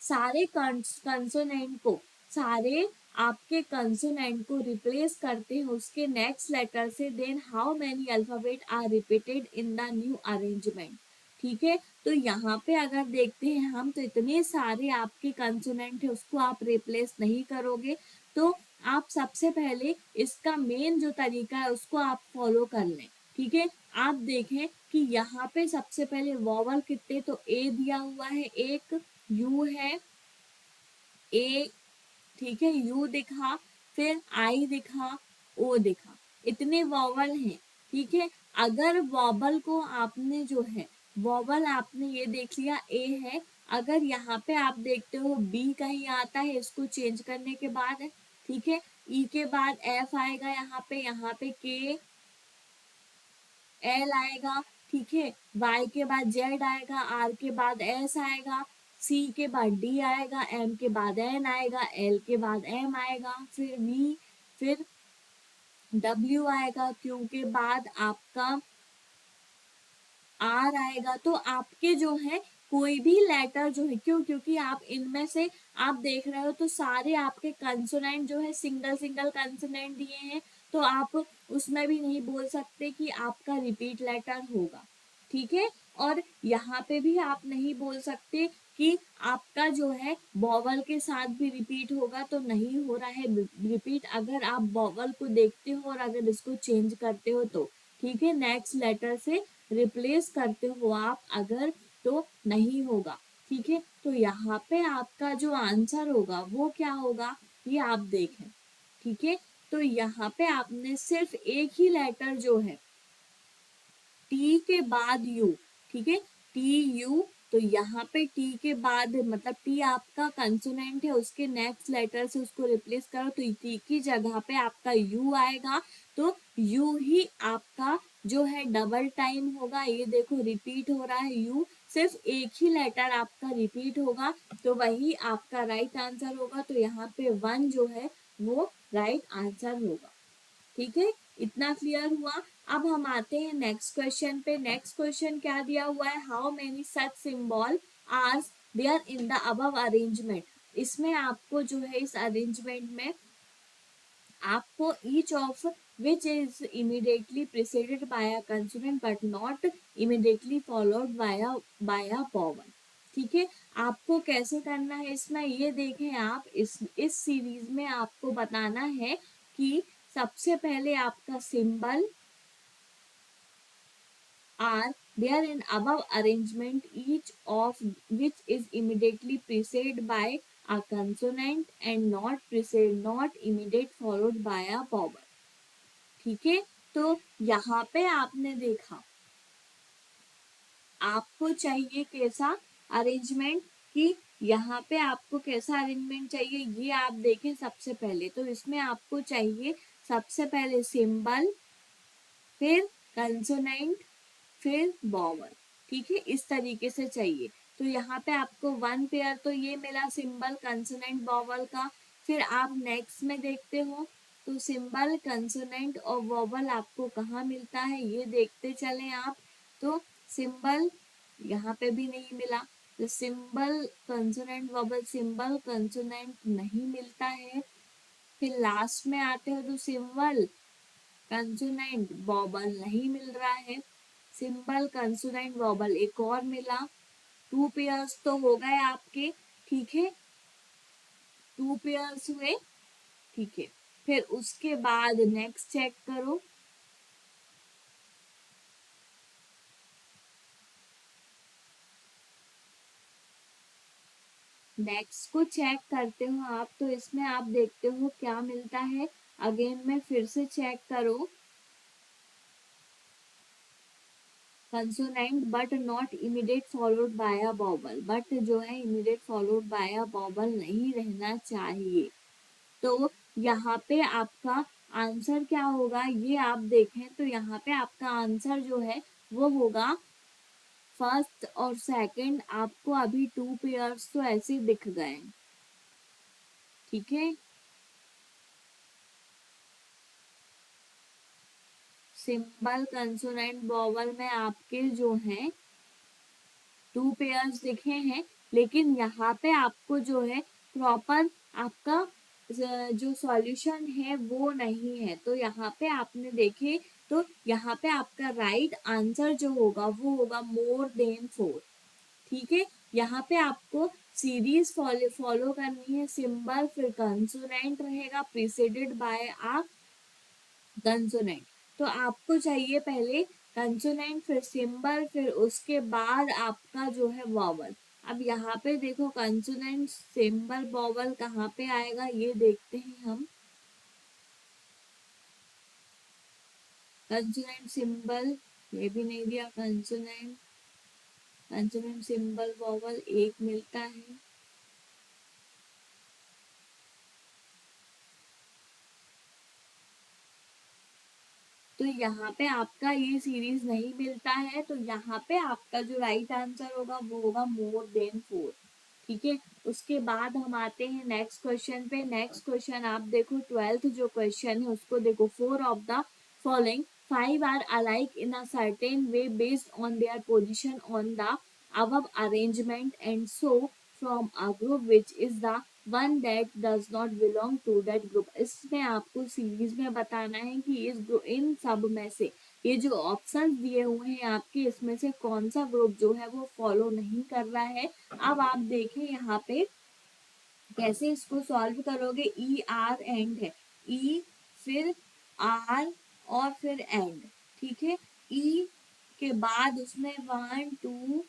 सारे कंसोनेंट को, सारे आपके कंसोनेंट को रिप्लेस करते हैं उसके नेक्स्ट लेटर से, then how many alphabet are repeated in the new arrangement. ठीक है, तो यहाँ पे अगर देखते हैं हम, तो इतने सारे आपके कंसोनेंट है उसको आप रिप्लेस नहीं करोगे, तो आप सबसे पहले इसका मेन जो तरीका है उसको आप फॉलो कर लें। ठीक है, आप देखें कि यहाँ पे सबसे पहले वॉवल कितने, तो ए दिया हुआ है, एक यू है, ए, ठीक है, यू दिखा, फिर आई दिखा, ओ दिखा, इतने वॉवल हैं। ठीक है, अगर वॉवल को आपने जो है, वॉवल आपने ये देख लिया ए है, अगर यहाँ पे आप देखते हो बी कहीं आता है इसको चेंज करने के बाद, ठीक है, ई के बाद एफ आएगा, यहाँ पे के एल आएगा। ठीक है, वाई के बाद जेड आएगा, आर के बाद एस आएगा, सी के बाद डी आएगा, एम के बाद एन आएगा, एल के बाद एम आएगा, फिर वी, फिर डब्ल्यू आएगा, क्यू के बाद आपका आर आएगा। तो आपके जो है कोई भी लेटर जो है, क्यों, क्योंकि आप इनमें से आप देख रहे हो तो सारे आपके कंसोनेंट जो है सिंगल सिंगल कंसोनेंट दिए हैं, तो आप उसमें भी नहीं बोल सकते कि आपका रिपीट लेटर होगा। ठीक है, और यहाँ पे भी आप नहीं बोल सकते कि आपका जो है बॉवल के साथ भी रिपीट होगा, तो नहीं हो रहा है रिपीट अगर आप बॉवल को देखते हो और अगर इसको चेंज करते हो तो। ठीक है, नेक्स्ट लेटर से रिप्लेस करते हो आप अगर, तो नहीं होगा। ठीक है, तो यहाँ पे आपका जो आंसर होगा वो क्या होगा, ये आप देखें। ठीक है, तो यहाँ पे आपने सिर्फ एक ही लेटर जो है टी के बाद यू, ठीक है, टी यू, तो यहाँ पे टी के बाद मतलब टी आपका कंसोनेंट है, उसके नेक्स्ट लेटर से उसको रिप्लेस करो तो टी की जगह पे आपका यू आएगा, तो यू ही आपका जो है डबल टाइम होगा। ये देखो रिपीट हो रहा है यू, सिर्फ एक ही लेटर आपका रिपीट होगा, तो वही आपका राइट आंसर होगा। तो यहाँ पे 1 जो है वो राइट आंसर होगा। ठीक है, इतना क्लियर हुआ। अब हम आते हैं नेक्स्ट क्वेश्चन पे। नेक्स्ट क्वेश्चन क्या दिया हुआ है, how many such symbol are there in the above arrangement. इसमें आपको जो है इस अरेंजमेंट में आपको each of which is immediately preceded by a consonant but not immediately followed by a vowel. ठीक है। आपको कैसे करना है इसमें ये देखें आप, इस सीरीज में आपको बताना है कि सबसे पहले आपका symbol are there in above arrangement, each of which is immediately preceded by a consonant and not immediate followed by a vowel। ठीक है, तो यहाँ पे आपने देखा आपको चाहिए कैसा अरेंजमेंट, कि यहाँ पे आपको कैसा अरेंजमेंट चाहिए ये आप देखें। सबसे पहले तो इसमें आपको चाहिए सबसे पहले सिंबल, फिर कंसोनेंट, फिर वॉवल। ठीक है, इस तरीके से चाहिए। तो यहाँ पे आपको वन पेयर तो ये मिला सिंबल कंसोनेंट वॉवल का। फिर आप नेक्स्ट में देखते हो तो सिंबल कंसोनेंट और वॉवल आपको कहाँ मिलता है ये देखते चले आप। तो सिंबल यहाँ पे भी नहीं मिला, तो symbol consonant vowel, symbol consonant नहीं मिलता है। फिर लास्ट में आते हो तो सिंबल कंसोनेंट वॉबल नहीं मिल रहा है, सिंबल कंसोनेंट वॉबल एक और मिला। टू पेयर्स तो हो गए आपके। ठीक है, टू पेयर्स हुए। ठीक है, फिर उसके बाद नेक्स्ट चेक करो। नेक्स्ट को चेक करते हो आप, तो इसमें आप देखते हो क्या मिलता है। अगेन में फिर से चेक करो, consonant but not immediate followed by a vowel, but जो है immediate followed by a vowel नहीं रहना चाहिए। तो यहाँ पे आपका आंसर क्या होगा ये आप देखें, तो यहाँ पे आपका आंसर जो है वो होगा फर्स्ट और सेकंड। आपको अभी टू पेयर्स तो ऐसे दिख गए। ठीक है, सिंबल कंसोनेंट वॉवल में आपके जो है टू पेयर्स दिखे हैं, लेकिन यहाँ पे आपको जो है प्रॉपर आपका जो सॉल्यूशन है वो नहीं है। तो यहाँ पे आपने देखे तो यहाँ पे आपका राइट आंसर जो होगा वो होगा मोर देन 4। ठीक है, यहाँ पे आपको सीरीज फॉलो करनी है। सिंबल फिर कंसोनेंट रहेगा प्रीसीडेड बाय आ कंसोनेंट। तो आपको चाहिए पहले कंसोनेंट, फिर सिंबल, फिर उसके बाद आपका जो है वॉवल। अब यहाँ पे देखो कंसोनेंट सिंबल वॉवल कहाँ पे आएगा ये देखते हैं हम। कंसोनेंट सिंबल ये भी नहीं दिया, कंसोनेंट कंसोनेंट सिंबल वॉवल एक मिलता है। तो यहाँ पे आपका ये सीरीज नहीं मिलता है, तो यहाँ पे आपका जो राइट आंसर होगा वो होगा मोर देन 4। ठीक है, उसके बाद हम आते हैं नेक्स्ट क्वेश्चन पे। नेक्स्ट क्वेश्चन आप देखो, 12th जो क्वेश्चन है उसको देखो। 4 of the following 5 are alike in a certain way based on their position on the above arrangement, and so from a group which is the one that does not belong to that group। इसमें आपको series में बताना है कि इन सब में से ये जो ऑप्शन दिए हुए हैं आपके, इसमें से कौन सा ग्रुप जो है वो फॉलो नहीं कर रहा है। अब आप देखें यहाँ पे कैसे इसको सॉल्व करोगे। ई आर एंड है, ई फिर आर और फिर एंड। ठीक है, ई के बाद उसने 1 2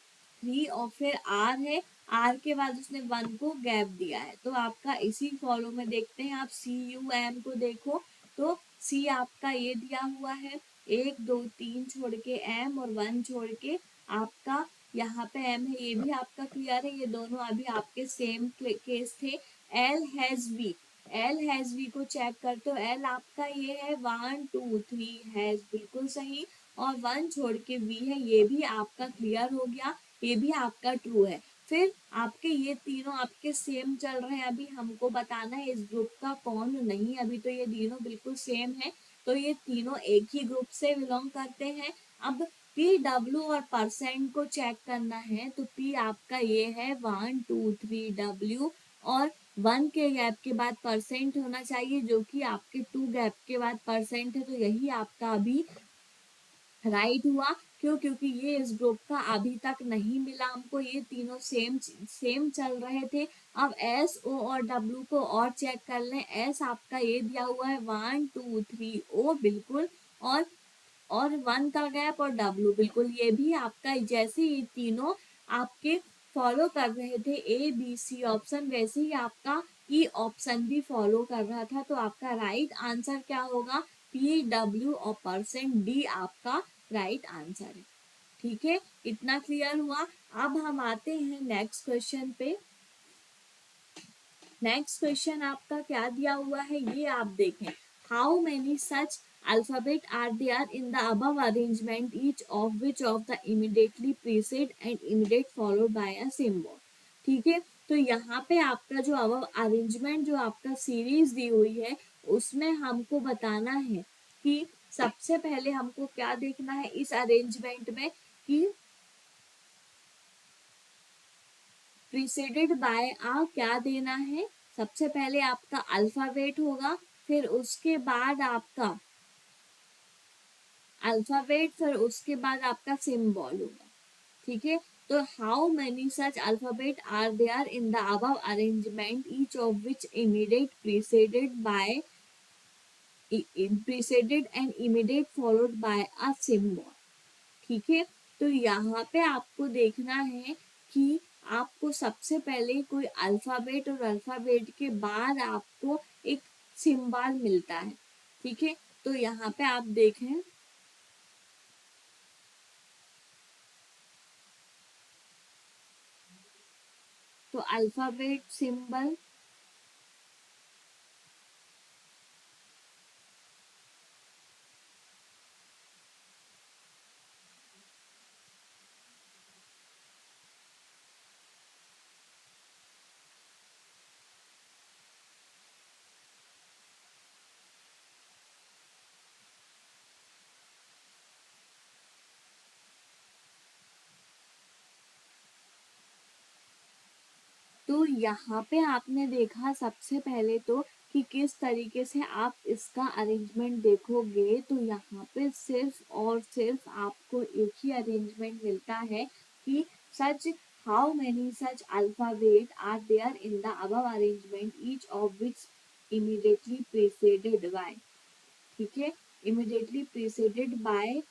3 और फिर आर है, आर के बाद उसने 1 को गैप दिया है। तो आपका इसी फॉलो में देखते हैं आप, सी यू एम को देखो तो सी आपका ये दिया हुआ है, 1 2 3 छोड़ के एम और 1 छोड़ के आपका यहाँ पे एम है। ये भी आपका क्लियर है, ये दोनों अभी आपके सेम केस थे। L has V, L has V को चेक करते हो, एल आपका ये है 1 2 3 हैज बिल्कुल सही, और 1 छोड़ के वी है, ये भी आपका क्लियर हो गया, ये भी आपका ट्रू है। फिर आपके ये तीनों आपके सेम चल रहे हैं, अभी हमको बताना है इस ग्रुप का कौन नहीं। अभी तो ये तीनों बिल्कुल सेम है, तो ये तीनों एक ही ग्रुप से बिलोंग करते हैं। अब पी डब्ल्यू और परसेंट को चेक करना है, तो पी आपका ये है 1 2 3 डब्ल्यू, और 1 के गैप के बाद परसेंट होना चाहिए, जो कि आपके 2 गैप के बाद परसेंट है। तो यही आपका अभी राइट हुआ। क्यों? क्योंकि ये इस ग्रुप का अभी तक नहीं मिला हमको, ये तीनों सेम सेम चल रहे थे। अब एस ओ और डब्ल्यू को और चेक कर लें। एस आपका ये दिया हुआ है 1 2 3, ओ बिल्कुल, और 1 का गैप, और डब्ल्यू बिल्कुल, ये भी आपका जैसे ये तीनों आपके फॉलो कर रहे थे ए बी सी ऑप्शन, वैसे ही आपका ई ऑप्शन भी फॉलो कर रहा था। तो आपका राइट आंसर क्या होगा? पी डब्ल्यू और परसेंट डी आपका राइट आंसर है। ठीक है, इतना क्लियर हुआ। अब हम आते हैं नेक्स्ट क्वेश्चन पे। नेक्स्ट क्वेश्चन आपका क्या दिया हुआ है ये आप देखें। How many such alphabet are there in the above arrangement, each of which of the immediately preceded and immediate followed by a symbol. ठीक है, तो यहाँ पे आपका जो अबव अरेंजमेंट जो आपका सीरीज दी हुई है उसमें हमको बताना है कि सबसे पहले हमको क्या देखना है इस अरेंजमेंट में कि प्रीसीडेड बाय आ क्या देना है। सबसे पहले आपका अल्फाबेट होगा, फिर उसके बाद आपका अल्फाबेट, फिर उसके बाद आपका सिंबल होगा। ठीक है, तो how many such alphabet are there in the above arrangement, each of which immediate preceded and immediate followed by a symbol. ठीक है, तो यहाँ पे आपको देखना है कि आपको सबसे पहले कोई अल्फाबेट और अल्फाबेट के बाद आपको एक सिंबल मिलता है। ठीक है, तो यहाँ पे आप देखें तो अल्फाबेट सिंबल, तो यहाँ पे आपने देखा सबसे पहले तो कि किस तरीके से आप इसका अरेंजमेंट देखोगे, तो यहाँ पे सिर्फ और सिर्फ आपको एक ही अरेंजमेंट मिलता है कि such how many such alphabet are there in the above arrangement, each of which immediately preceded by. ठीक है, immediately preceded by,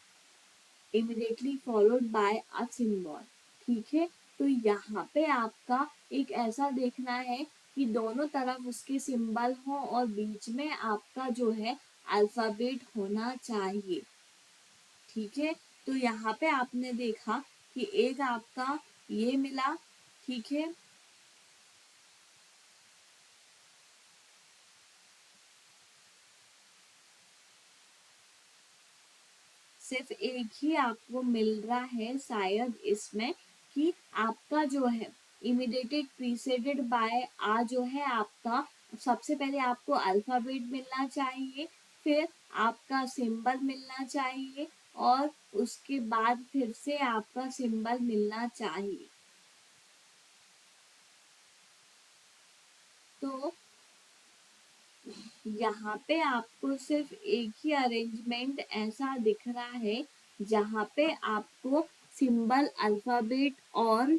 immediately followed by a symbol. ठीक है, तो यहाँ पे आपका एक ऐसा देखना है कि दोनों तरफ उसके सिंबल हो और बीच में आपका जो है अल्फाबेट होना चाहिए। ठीक है, तो यहाँ पे आपने देखा कि एक आपका ये मिला। ठीक है, सिर्फ एक ही आपको मिल रहा है शायद इसमें कि आपका जो है इमिडिएटेड प्रीसीडेड बाय आ जो है आपका, सबसे पहले आपको अल्फाबेट मिलना चाहिए, फिर आपका सिंबल मिलना चाहिए, और उसके बाद फिर से आपका सिंबल मिलना चाहिए। तो यहाँ पे आपको सिर्फ एक ही अरेंजमेंट ऐसा दिख रहा है जहाँ पे आपको सिंबल, अल्फाबेट और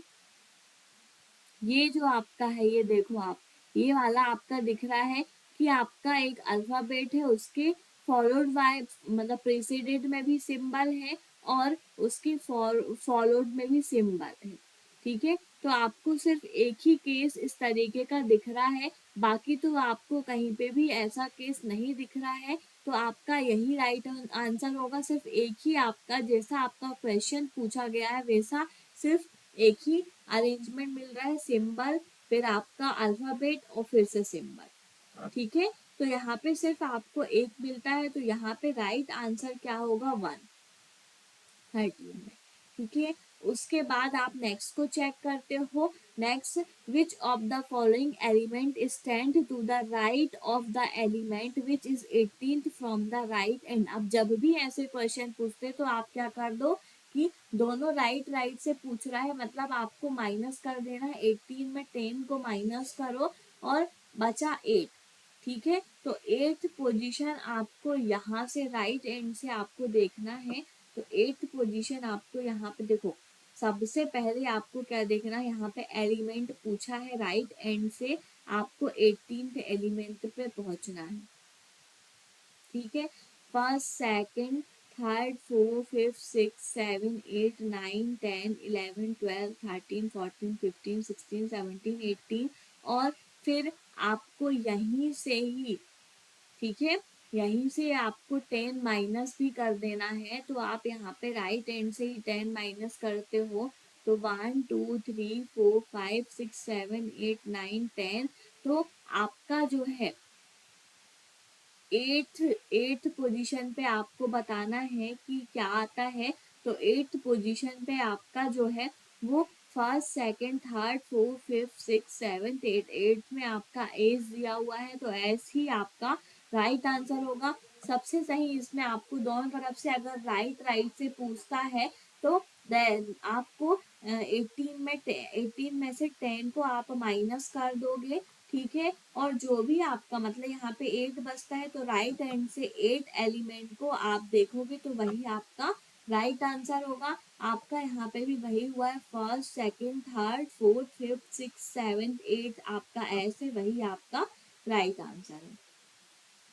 ये जो आपका है ये देखो आप, ये वाला आपका दिख रहा है कि आपका एक अल्फाबेट है, उसके फॉलोड बाय मतलब प्रेसिडेंट में भी सिंबल है और उसकी फॉलोड में भी सिंबल है। ठीक है, तो आपको सिर्फ एक ही केस इस तरीके का दिख रहा है, बाकी तो आपको कहीं पे भी ऐसा केस नहीं दिख रहा है। तो आपका यही राइट आंसर होगा। सिर्फ एक ही आपका जैसा आपका क्वेश्चन पूछा गया है वैसा सिर्फ एक ही अरेंजमेंट मिल रहा है, सिंबल, फिर आपका अल्फाबेट और फिर से सिंबल। ठीक है, तो यहाँ पे सिर्फ आपको एक मिलता है, तो यहाँ पे राइट आंसर क्या होगा? 113 में। ठीक है, उसके बाद आप नेक्स्ट को चेक करते हो। Next, which of the following element stand to the right of the element which is 18th from the right end. अब जब भी ऐसे क्वेश्चन पूछते तो आप क्या कर दो कि दोनों राइट राइट से पूछ रहा है मतलब आपको माइनस कर देना है। 18 में 10 को माइनस करो और बचा 8। ठीक है, तो 8th पोजीशन आपको यहाँ से राइट एंड से आपको देखना है। तो 8th पोजीशन आपको यहाँ पे देखो, सबसे पहले आपको क्या देखना है, यहाँ पे एलिमेंट पूछा है, राइट एंड से आपको 18th एलिमेंट पे पहुंचना है, ठीक है। First, second, third, fourth, fifth, six, seven, eight, nine, 10, 11, 12, 13, 14, 15, 16, 17, 18, और फिर आपको यहीं से ही, ठीक है, यहीं से आपको 10 माइनस भी कर देना है, तो आप यहाँ पे राइट एंड से ही 10 माइनस करते हो, तो 1 2 3 4 5 6 7 8 9 10, तो आपका जो है एट्थ पोजीशन पे आपको बताना है कि क्या आता है। तो एट्थ पोजीशन पे आपका जो है वो first, second, third, fourth, fifth, six, seventh, eighth में आपका एस दिया हुआ है, तो एस ही आपका राइट आंसर होगा। सबसे सही इसमें आपको दोनों तरफ से अगर राइट राइट से पूछता है तो आपको 18 में से 10 को आप माइनस कर दोगे, ठीक है, और जो भी आपका मतलब यहाँ पे 8 बचता है, तो राइट हैंड से 8 एलिमेंट को आप देखोगे तो वही आपका राइट आंसर होगा। आपका यहाँ पे भी वही हुआ है, first, second, third, fourth, fifth, six, seventh, eight, आपका ऐसे वही आपका राइट आंसर है,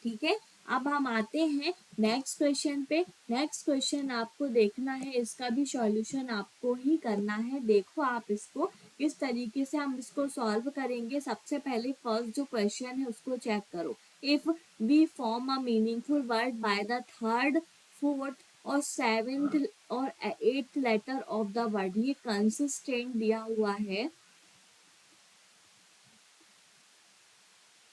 ठीक है। अब हम आते हैं नेक्स्ट क्वेश्चन पे। नेक्स्ट क्वेश्चन आपको देखना है, इसका भी सॉल्यूशन आपको ही करना है। देखो आप इसको किस तरीके से हम इसको सॉल्व करेंगे। सबसे पहले फर्स्ट जो क्वेश्चन है उसको चेक करो। If we form a meaningful word by the third, fourth और सेवेंथ और eighth letter of the word, ये कंसिस्टेंट दिया हुआ है,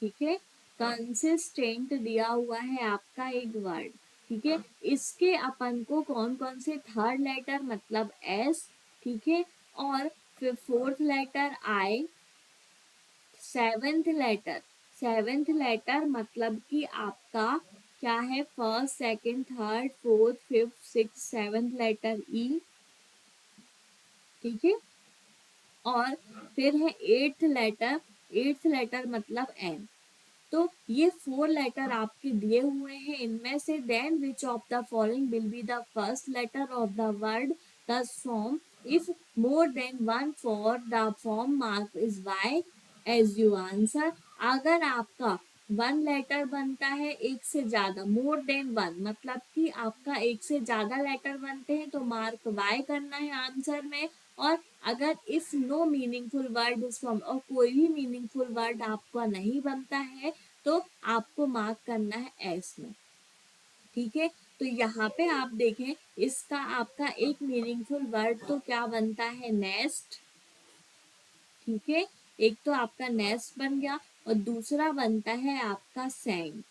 ठीक है, कंसिस्टेंट दिया हुआ है आपका एक वर्ड, ठीक है। इसके अपन को कौन कौन से थर्ड लेटर मतलब एस, ठीक है, और फिर fourth letter I, seventh letter मतलब कि आपका क्या है, first, second, third, fourth, fifth, six, seventh letter E, ठीक है, और फिर है एट्थ लेटर मतलब एन। तो ये 4 लेटर आपके दिए हुए हैं, इनमें से then which of the following will be the first letter of the word thus formed, if more than one for the form mark is Y as you answer. अगर आपका वन लेटर बनता है, एक से ज्यादा, मोर देन वन मतलब कि आपका एक से ज्यादा लेटर बनते हैं, तो मार्क वाई करना है आंसर में। और अगर if no meaningful word is form, और कोई भी मीनिंगफुल वर्ड आपका नहीं बनता है, तो आपको मार्क करना है एस में, ठीक है। तो यहाँ पे आप देखें, इसका आपका एक मीनिंगफुल वर्ड तो क्या बनता है, नेस्ट, ठीक है, एक तो आपका नेस्ट बन गया, और दूसरा बनता है आपका सेंट,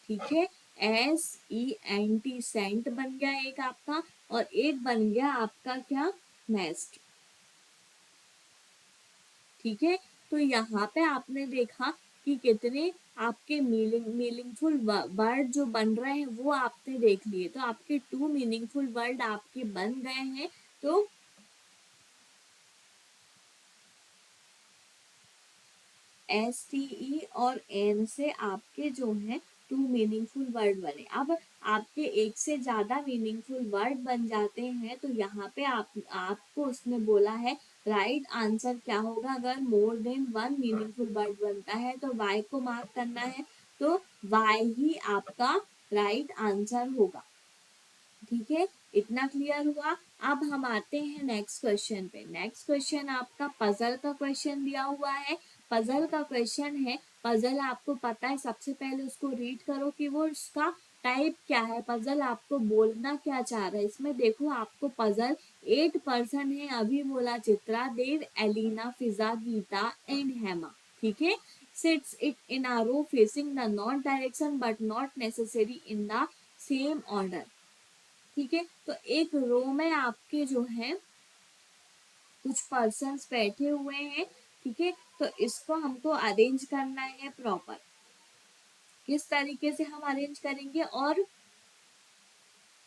ठीक है, SENT, सेंट बन गया एक आपका, और एक बन गया आपका क्या, नेस्ट, ठीक है। तो यहाँ पे आपने देखा कि कितने आपके मीनिंगफुल वर्ड जो बन रहे हैं वो आपने देख लिए, तो आपके 2 मीनिंगफुल वर्ड आपके बन गए हैं। तो STE और N से आपके जो है 2 मीनिंगफुल वर्ड बने। अब आपके एक से ज्यादा मीनिंगफुल वर्ड बन जाते हैं, तो यहाँ पे आपको उसने बोला है राइट आंसर क्या होगा। अगर मोर देन वन मीनिंगफुल वर्ड बनता है तो वाई को मार्क करना है, तो वाई ही आपका राइट आंसर होगा, ठीक है। इतना क्लियर हुआ। अब हम आते हैं नेक्स्ट क्वेश्चन पे। नेक्स्ट क्वेश्चन आपका पजल का क्वेश्चन दिया हुआ है। पजल का क्वेश्चन है, पजल आपको पता है, सबसे पहले उसको रीड करो कि वो उसका टाइप क्या है, पजल आपको बोलना क्या चाह रहा है। इसमें देखो आपको पजल 8 पर्सन है, अभी बोला चित्रा, देव, एलिना, फिजा, गीता एंड हेमा, ठीक है। Sits it in a row facing the north direction but not necessary in the same order, ठीक है। तो एक रो में आपके जो है कुछ पर्सन्स बैठे हुए हैं, ठीक है, तो इसको हमको अरेंज करना है प्रॉपर। किस तरीके से हम अरेंज करेंगे, और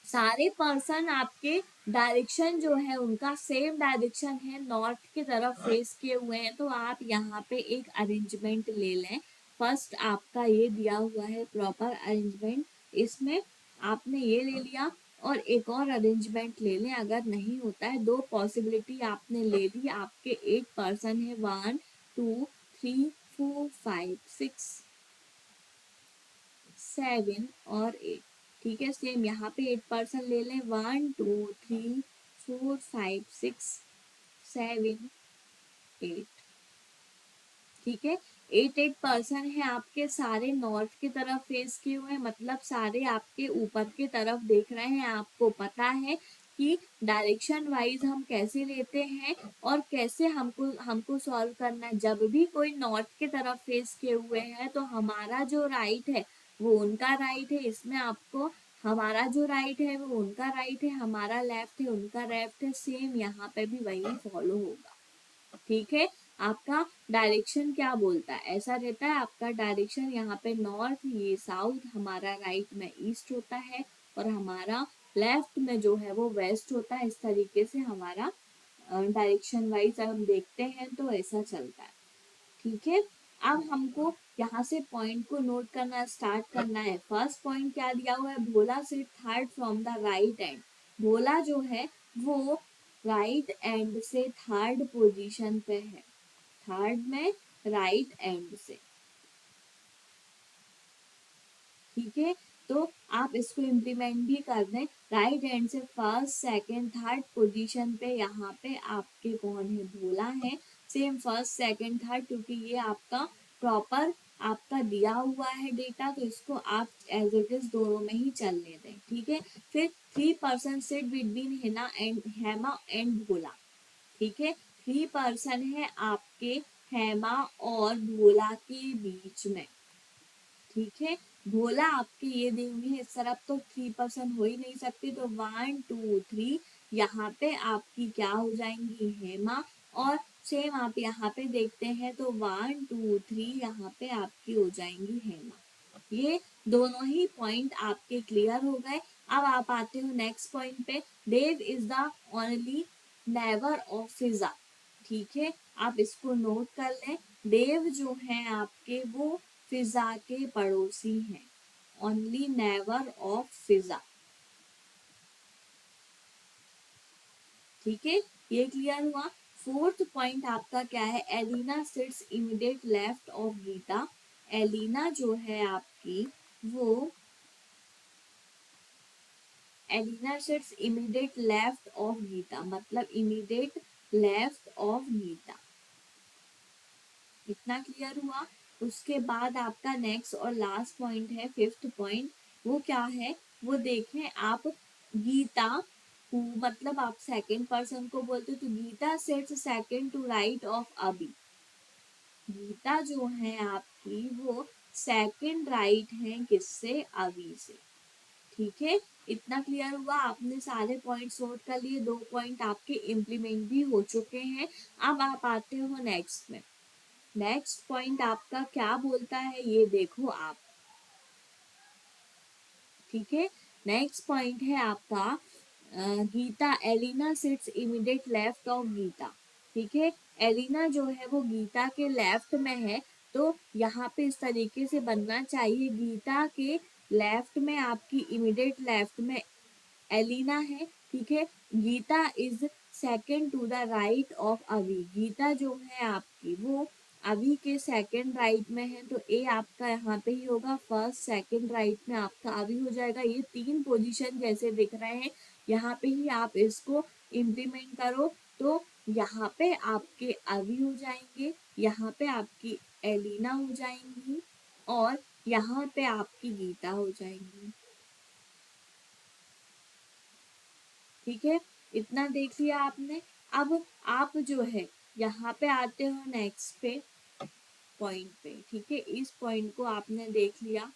सारे पर्सन आपके डायरेक्शन जो है उनका सेम डायरेक्शन है, नॉर्थ की तरफ फेस किए हुए हैं, तो आप यहाँ पे एक अरेंजमेंट ले लें। फर्स्ट आपका ये दिया हुआ है प्रॉपर अरेंजमेंट, इसमें आपने ये ले लिया, और एक और अरेंजमेंट ले लें, अगर नहीं होता है, दो पॉसिबिलिटी आपने ले ली, आपके 8 पर्सन है, 1 2 3 4 5 6 7 और 8। ठीक है, सेम यहाँ पे 8 पर्सन ले लें, 1 2 3 4 5 6 7 8। ठीक है, 8 पर्सन है आपके, सारे नॉर्थ की तरफ फेस किए हुए हैं, मतलब सारे आपके ऊपर की तरफ देख रहे हैं। आपको पता है कि डायरेक्शन वाइज हम कैसे लेते हैं और कैसे हमको सॉल्व करना है। जब भी कोई नॉर्थ की तरफ फेस किए हुए हैं तो हमारा जो राइट है वो उनका राइट है, इसमें आपको हमारा जो राइट है वो उनका राइट है, हमारा लेफ्ट है उनका लेफ्ट है, सेम यहाँ पे भी वही फॉलो होगा। ठीक है, आपका डायरेक्शन क्या बोलता है, ऐसा रहता है आपका डायरेक्शन यहाँ पे नॉर्थ, ये साउथ, हमारा राइट में ईस्ट होता है और हमारा लेफ्ट में जो है वो वेस्ट होता है। इस तरीके से हमारा डायरेक्शन वाइज हम देखते हैं तो ऐसा चलता है। ठीक है, अब हमको यहाँ से पॉइंट को नोट करना स्टार्ट करना है। फर्स्ट पॉइंट क्या दिया हुआ है, Bhola sit third from the right end. Bhola जो है वो राइट एंड से थर्ड पोजीशन पे है, थर्ड में राइट एंड से। ठीक है, तो आप इसको इम्प्लीमेंट भी कर दें, राइट हैंड से फर्स्ट सेकंड थर्ड पोजीशन पे यहाँ पे आपके कौन है, भोला है। सेम फर्स्ट सेकंड थर्ड, क्योंकि ये आपका प्रॉपर आपका दिया हुआ है डेटा, तो इसको आप एज इट इज दोनों में ही चलने दें। ठीक है, फिर 3 person sit between Hema and Bhola. ठीक है, 3 पर्सन है आपके हेमा और भोला के बीच में। ठीक है, भोला आपके ये देंगे इस तरफ, तो 3 पर्सन हो ही नहीं सकती, तो 1 2 3 यहाँ पे आपकी क्या हो जाएंगी, हेमा। और सेम आप यहाँ पे देखते हैं तो 1 2 3 यहाँ पे आपकी हो जाएंगी हेमा। ये दोनों ही पॉइंट आपके क्लियर हो गए। अब आप आते हो नेक्स्ट पॉइंट पे, Dev is the only neighbour of Fiza. ठीक है, आप इसको नोट कर लें, देव जो है आपके वो फिजा के पड़ोसी हैं, ओनली नेवर ऑफ फिजा। ठीक है, ये क्लियर हुआ। फोर्थ पॉइंट आपका क्या है, Elina sits immediate left of Geeta. Elina जो है आपकी वो Elina sits immediate left of Geeta, मतलब इमीडिएट लेफ्ट ऑफ गीता। इतना क्लियर हुआ। उसके बाद आपका नेक्स्ट और लास्ट पॉइंट है, फिफ्थ पॉइंट, वो क्या है, वो देखें आप, गीता मतलब आप सेकंड पर्सन को बोलते हो, तो Geeta sits second to right of Abhi. Geeta जो है आपकी वो सेकंड राइट है किससे, अभी से। ठीक है, इतना क्लियर हुआ। आपने सारे पॉइंट्स नोट कर लिए, 2 पॉइंट आपके इम्प्लीमेंट भी हो चुके हैं। अब आप आते हो नेक्स्ट में। नेक्स्ट पॉइंट आपका क्या बोलता है ये देखो आप। ठीक है, नेक्स्ट पॉइंट है आपका Geeta, Elina sits immediate left of Geeta. ठीक है, एलिना जो है वो गीता के लेफ्ट में है, तो यहाँ पे इस तरीके से बनना चाहिए, गीता के लेफ्ट में आपकी इमीडिएट लेफ्ट में एलिना है। ठीक है, Geeta is second to the right of Abhi. Geeta जो है आपकी वो अभी के सेकंड राइट में है, तो ए आपका यहाँ पे ही होगा, फर्स्ट सेकंड राइट में आपका अभी हो जाएगा। ये 3 पोजीशन जैसे दिख रहे हैं, यहाँ पे ही आप इसको इम्प्लीमेंट करो, तो यहाँ पे आपके अभी हो जाएंगे, यहाँ पे आपकी एलिना हो जाएंगी और यहाँ पे आपकी गीता हो जाएंगी। ठीक है, इतना देख लिया आपने। अब आप जो है यहाँ पे आते हो नेक्स्ट पे पॉइंट पे। ठीक है, इस पॉइंट को आपने देख लिया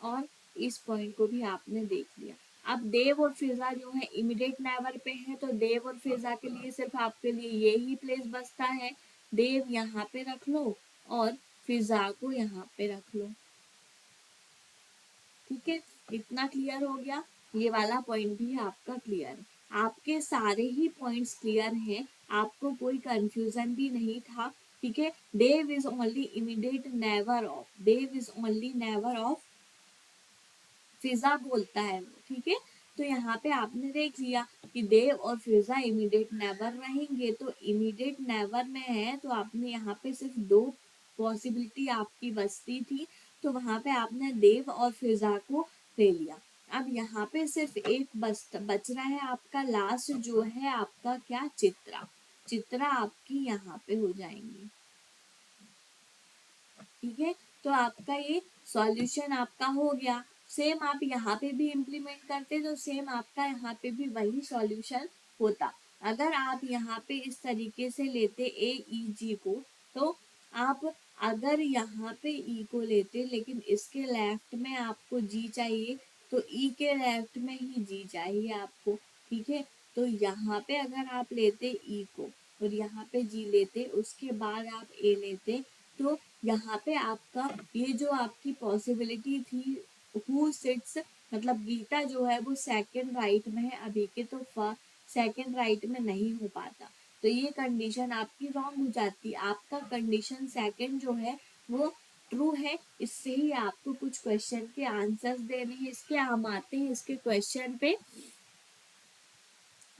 और इस पॉइंट को भी आपने देख लिया। अब देव और फिजा जो है इमीडिएट नेवर पे है, तो देव और फिजा के लिए सिर्फ आपके लिए ये ही प्लेस बचता है, देव यहाँ पे रख लो और फिजा को यहाँ पे रख लो। ठीक है, इतना क्लियर हो गया। ये वाला पॉइंट भी आपका क्लियर है, आपके सारे ही पॉइंट्स क्लियर हैं, आपको कोई कंफ्यूजन भी नहीं था। ठीक है, Dev is only immediate neighbour of, Dev is only neighbour of Fiza बोलता है वो। ठीक है, तो यहाँ पे आपने देख लिया कि देव और फिजा इमीडिएट नेवर रहेंगे, तो इमीडिएट नेवर में है तो आपने यहाँ पे सिर्फ दो पॉसिबिलिटी आपकी बचती थी, तो वहां पे आपने देव और फिजा को ले लिया। अब यहाँ पे सिर्फ एक बच रहा है आपका लास्ट, जो है आपका क्या, चित्रा। चित्रा आपकी यहाँ पे हो जाएंगी। ठीक है, तो आपका ये सॉल्यूशन आपका हो गया। सेम आप यहाँ पे भी इम्प्लीमेंट करते तो सेम आपका यहाँ पे भी वही सॉल्यूशन होता। अगर आप यहाँ पे इस तरीके से लेते ए ई जी को, तो आप अगर यहाँ पे ई को लेते लेकिन इसके लेफ्ट में आपको जी चाहिए, तो ई के लेफ्ट में ही जी चाहिए आपको। ठीक है, तो यहाँ पे अगर आप लेते ई को और यहाँ पे जी लेते, उसके बाद आप ए लेते, तो यहाँ पे आपका ये जो आपकी पॉसिबिलिटी थी हु सिट्स, मतलब गीता जो है वो सेकंड राइट में है अभी के, तो सेकंड राइट में नहीं हो पाता, तो ये कंडीशन आपकी रॉन्ग हो जाती। आपका कंडीशन सेकंड जो है वो ट्रू है। इससे ही आपको कुछ क्वेश्चन के आंसर्स देने हैं। इसके हम आते हैं इसके क्वेश्चन पे।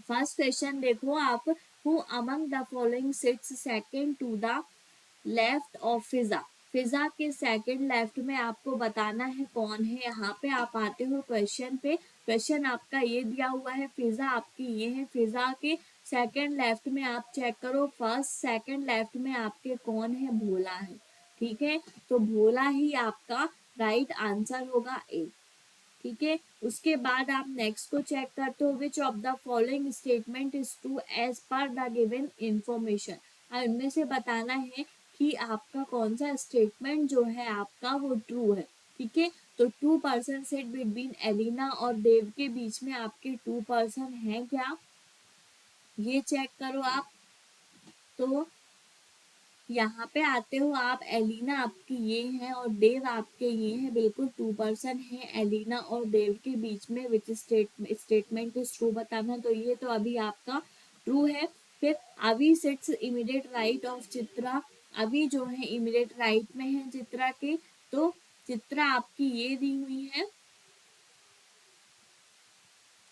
फर्स्ट क्वेश्चन देखो आप, who among the following sits second to the left of Fiza. Fiza के सेकंड लेफ्ट में आपको बताना है कौन है। यहाँ पे आप आते हो क्वेश्चन पे, क्वेश्चन आपका ये दिया हुआ है, फिजा आपकी ये है, फिजा के सेकंड लेफ्ट में आप चेक करो, फर्स्ट सेकंड लेफ्ट में आपके कौन है, भोला है। ठीक है, तो भोला ही आपका राइट आंसर होगा ए। ठीक है, उसके बाद आप नेक्स्ट को चेक करते हो, which of the following statement is true as per the given information. और इनमें से बताना है कि आपका कौन सा स्टेटमेंट जो है आपका वो ट्रू है। ठीक है, तो 2% सेट बिटवीन एलिना और देव के बीच में आपके 2% है क्या, ये चेक करो आप। तो यहाँ पे आते हो आप, एलिना आपकी ये है और देव आपके ये है, बिल्कुल 2% है एलिना और देव के बीच में, विच स्टेटमेंट इज ट्रू बताना, तो ये तो अभी आपका ट्रू है। फिर अभी sits immediate right of Chitra, अभी जो है इमीडिएट राइट में है चित्रा के, तो चित्रा आपकी ये दी हुई है,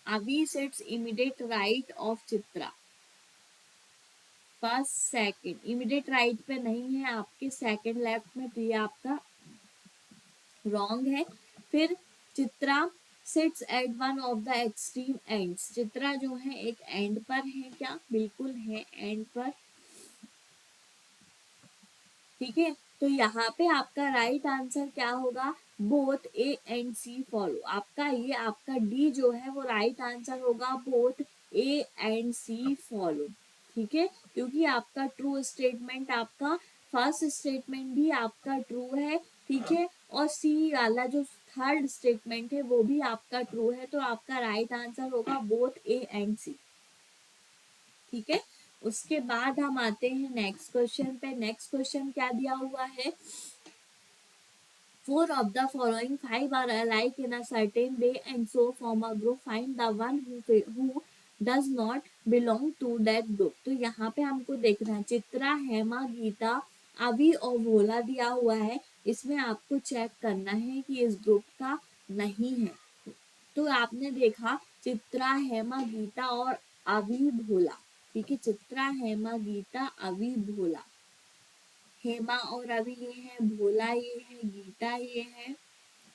अभी sits immediate right of Chitra. First second immediate right पे नहीं है आपके, सेकंड लेफ्ट में, तो ये आपका रॉन्ग है। फिर Chitra seats eight one of the extreme ends, Chitra जो है एक एंड पर है क्या, बिल्कुल है एंड पर। ठीक है, तो यहाँ पे आपका राइट आंसर क्या होगा, both A and C follow. आपका ये आपका डी जो है वो राइट आंसर होगा, both A and C follow. ठीक है, क्योंकि आपका ट्रू स्टेटमेंट, आपका फर्स्ट स्टेटमेंट भी आपका ट्रू है। ठीक है, और सी वाला जो थर्ड स्टेटमेंट है वो भी आपका ट्रू है, तो आपका राइट आंसर होगा बोथ ए एंड सी। ठीक है, उसके बाद हम आते हैं नेक्स्ट क्वेश्चन पे। नेक्स्ट क्वेश्चन क्या दिया हुआ है, 4 of the following 5 are alike in a certain way and so form a group, find the one who does not belong to that group। तो यहाँ पे हमको देखना है, चित्रा, हेमा, गीता, अभी और भोला दिया हुआ है, इसमें आपको चेक करना है कि इस ग्रुप का नहीं है। तो आपने देखा चित्रा, हेमा, गीता और अभी, भोला। ठीक है, चित्रा, हेमा, गीता, अभी, भोला, हेमा और अभी ये है, भोला ये है, गीता ये है,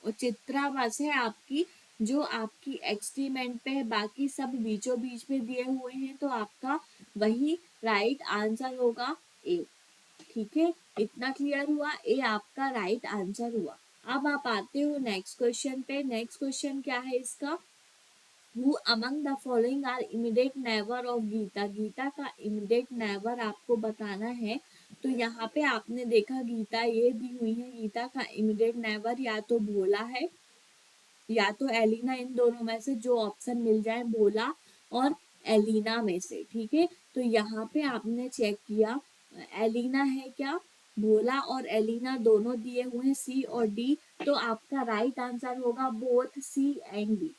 और चित्रा बस है आपकी जो आपकी एक्सट्रीमेंट पे है, बाकी सब बीचों बीच में दिए हुए हैं, तो आपका वही राइट आंसर होगा ए। ठीक है, इतना क्लियर हुआ, ए आपका राइट आंसर हुआ। अब आप आते हो नेक्स्ट क्वेश्चन पे। नेक्स्ट क्वेश्चन क्या है इसका, who among the following are immediate neighbour of Geeta. Geeta का इमीडिएट नेवर आपको बताना है, तो यहाँ पे आपने देखा गीता ये दी हुई है, गीता का इमीडिएट नेवर या तो भोला है या तो एलिना, इन दोनों में से जो ऑप्शन मिल जाए, भोला और एलिना में से। ठीक है, तो यहाँ पे आपने चेक किया एलिना है क्या, भोला और एलिना दोनों दिए हुए हैं, सी और डी, तो आपका राइट आंसर होगा बोथ सी एंड डी।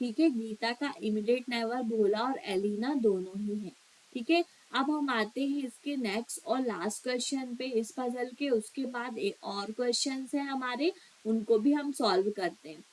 ठीक है, गीता का इमीडिएट नेवर भोला और एलिना दोनों ही है। ठीक है, अब हम आते हैं इसके नेक्स्ट और लास्ट क्वेश्चन पे इस पजल के। उसके बाद एक और क्वेश्चन है हमारे, उनको भी हम सॉल्व करते हैं।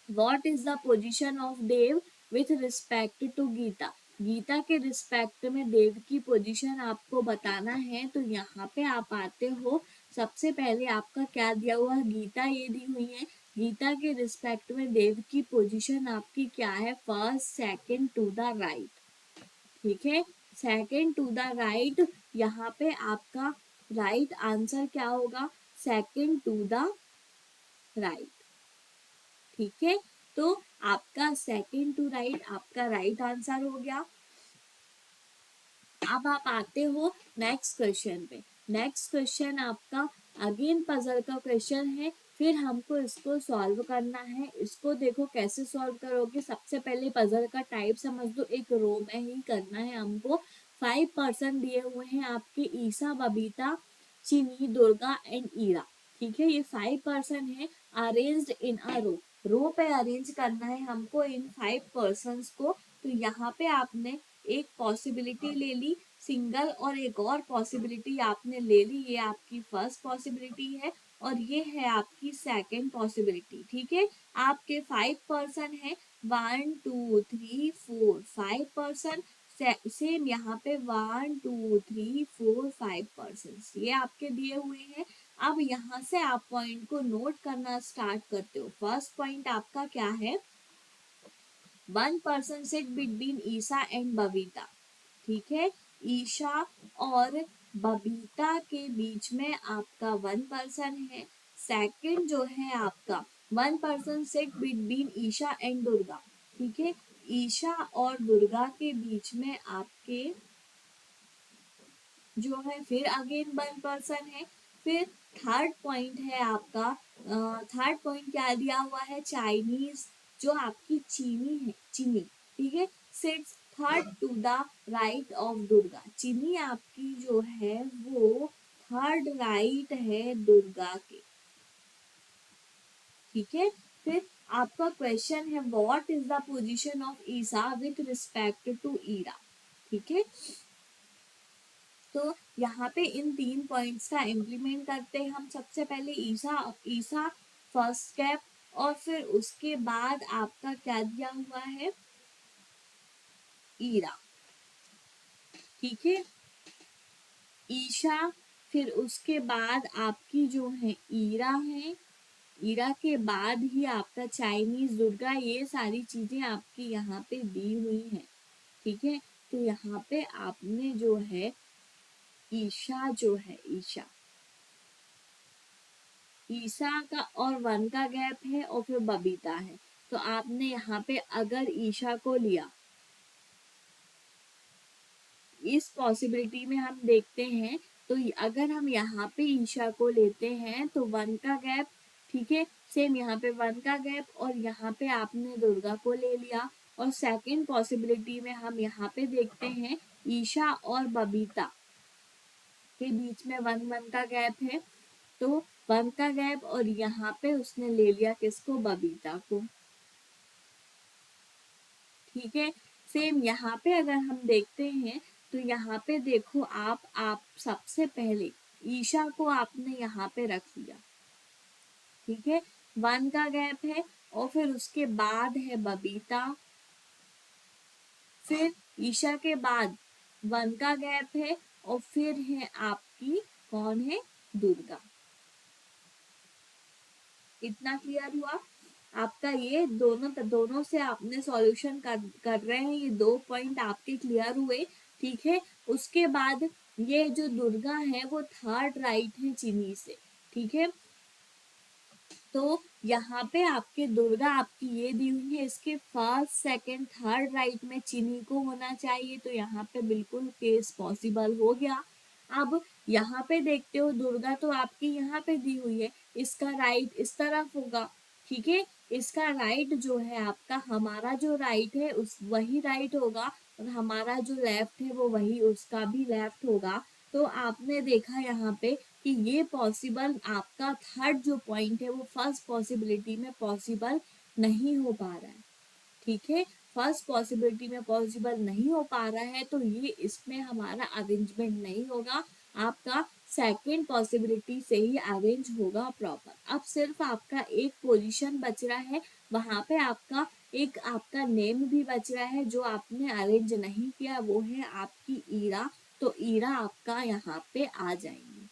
What is the position of Dev with respect to Geeta. Geeta के रिस्पेक्ट में देव की पोजीशन आपको बताना है। तो यहाँ पे आप आते हो, सबसे पहले आपका क्या दिया हुआ, गीता ये दी हुई है। गीता के रिस्पेक्ट में देव की पोजीशन आपकी क्या है, first second to the right. ठीक है, सेकंड टू द राइट। यहाँ पे आपका राइट आंसर क्या होगा, सेकंड टू द राइट। ठीक है, तो आपका सेकंड टू राइट आपका राइट आंसर हो गया। अब आप आते हो नेक्स्ट क्वेश्चन पे। नेक्स्ट क्वेश्चन आपका अगेन पजल का क्वेश्चन है, फिर हमको इसको सॉल्व करना है। इसको देखो कैसे सॉल्व करोगे। सबसे पहले पजल का टाइप समझ दो, एक रो में ही करना है हमको। 5% दिए हुए हैं आपके, ईसा, बबीता, चिनी, दुर्गा एंड ईरा। ठीक है, ये 5% है, अरेंज्ड इन अ रो। रो पे अरेंज करना है हमको इन 5% को। तो यहाँ पे आपने एक पॉसिबिलिटी ले ली सिंगल, और एक और पॉसिबिलिटी आपने ले ली, ये आपकी फर्स्ट पॉसिबिलिटी है और ये है आपकी सेकंड पॉसिबिलिटी। ठीक है, आपके 5% है, 1 2 3 4 5%। सेम यहाँ पे 1 2 3 4 5% ये आपके दिए हुए हैं। अब यहाँ से आप पॉइंट को नोट करना स्टार्ट करते हो। फर्स्ट पॉइंट आपका क्या है, 1% sit between Isha and Babita. ठीक है, ईशा और बबीता के बीच में आपका 1% है। सेकंड जो है आपका 1% sit between Isha and Durga. ठीक है, ईशा और दुर्गा के बीच में आपके जो है फिर अगेन 1% है। फिर थर्ड पॉइंट है आपका, थर्ड पॉइंट क्या दिया हुआ है, चाइनीज, जो आपकी चीनी है, चीनी। ठीक है, sits third to the right of Durga. चीनी आपकी जो है वो थर्ड राइट है दुर्गा के। ठीक है, फिर आपका क्वेश्चन है, what is the position of Isa with respect to Ira. ठीक है, तो यहाँ पे इन 3 पॉइंट्स का इम्प्लीमेंट करते हैं हम। सबसे पहले ईसा, ईसा फर्स्ट स्टेप, और फिर उसके बाद आपका क्या दिया हुआ है, ईरा। ठीक है, ईशा, फिर उसके बाद आपकी जो है ईरा है, ईरा के बाद ही आपका चाइनीज, दुर्गा, ये सारी चीजें आपकी यहाँ पे दी हुई हैं। ठीक है, तो यहाँ पे आपने जो है ईशा, जो है ईशा, ईसा का और 1 का गैप है, और फिर बबीता है। तो आपने यहाँ पे अगर ईशा को लिया, इस पॉसिबिलिटी में हम देखते हैं, तो अगर हम यहाँ पे ईशा को लेते हैं तो 1 का गैप। ठीक है, सेम यहाँ पे 1 का गैप, और यहाँ पे आपने दुर्गा को ले लिया। और सेकंड पॉसिबिलिटी में हम यहाँ पे देखते हैं ईशा और बबीता के बीच में 1 का गैप है। तो 1 का गैप, और यहाँ पे उसने ले लिया किसको, बबीता को। ठीक है, सेम यहाँ पे अगर हम देखते हैं तो यहाँ पे देखो आप सबसे पहले ईशा को आपने यहाँ पे रख लिया। ठीक है, 1 का गैप है, और फिर उसके बाद है बबीता, फिर ईशा के बाद 1 का गैप है, और फिर है आपकी कौन है, दुर्गा। इतना क्लियर हुआ आपका। ये दोनों से आपने सॉल्यूशन कर रहे हैं, ये 2 पॉइंट आपके क्लियर हुए। ठीक है, उसके बाद ये जो दुर्गा है वो थर्ड राइट है चीनी से। ठीक है, तो यहाँ पे आपके दुर्गा आपकी ये दी हुई है, इसके फर्स्ट सेकंड थर्ड राइट में चीनी को होना चाहिए। तो यहाँ पे बिल्कुल केस पॉसिबल हो गया। अब यहाँ पे देखते हो दुर्गा तो आपकी यहाँ पे दी हुई है, इसका राइट इस तरफ होगा। ठीक है, इसका राइट जो है आपका, हमारा जो राइट है उस वही राइट होगा, और हमारा जो लेफ्ट है वो वही उसका भी लेफ्ट होगा। तो आपने देखा यहाँ पे कि ये पॉसिबल आपका थर्ड जो पॉइंट है वो फर्स्ट पॉसिबिलिटी में पॉसिबल नहीं हो पा रहा है। ठीक है, फर्स्ट पॉसिबिलिटी में पॉसिबल नहीं हो पा रहा है, तो ये इसमें हमारा अरेंजमेंट नहीं होगा, आपका सेकंड पॉसिबिलिटी से ही अरेंज होगा प्रॉपर। अब सिर्फ आपका एक पोजीशन बच रहा है, वहां पे आपका एक आपका नेम भी बच रहा है जो आपने अरेंज नहीं किया, वो है आपकी ईरा। तो ईरा आपका यहाँ पे आ जाएंगे।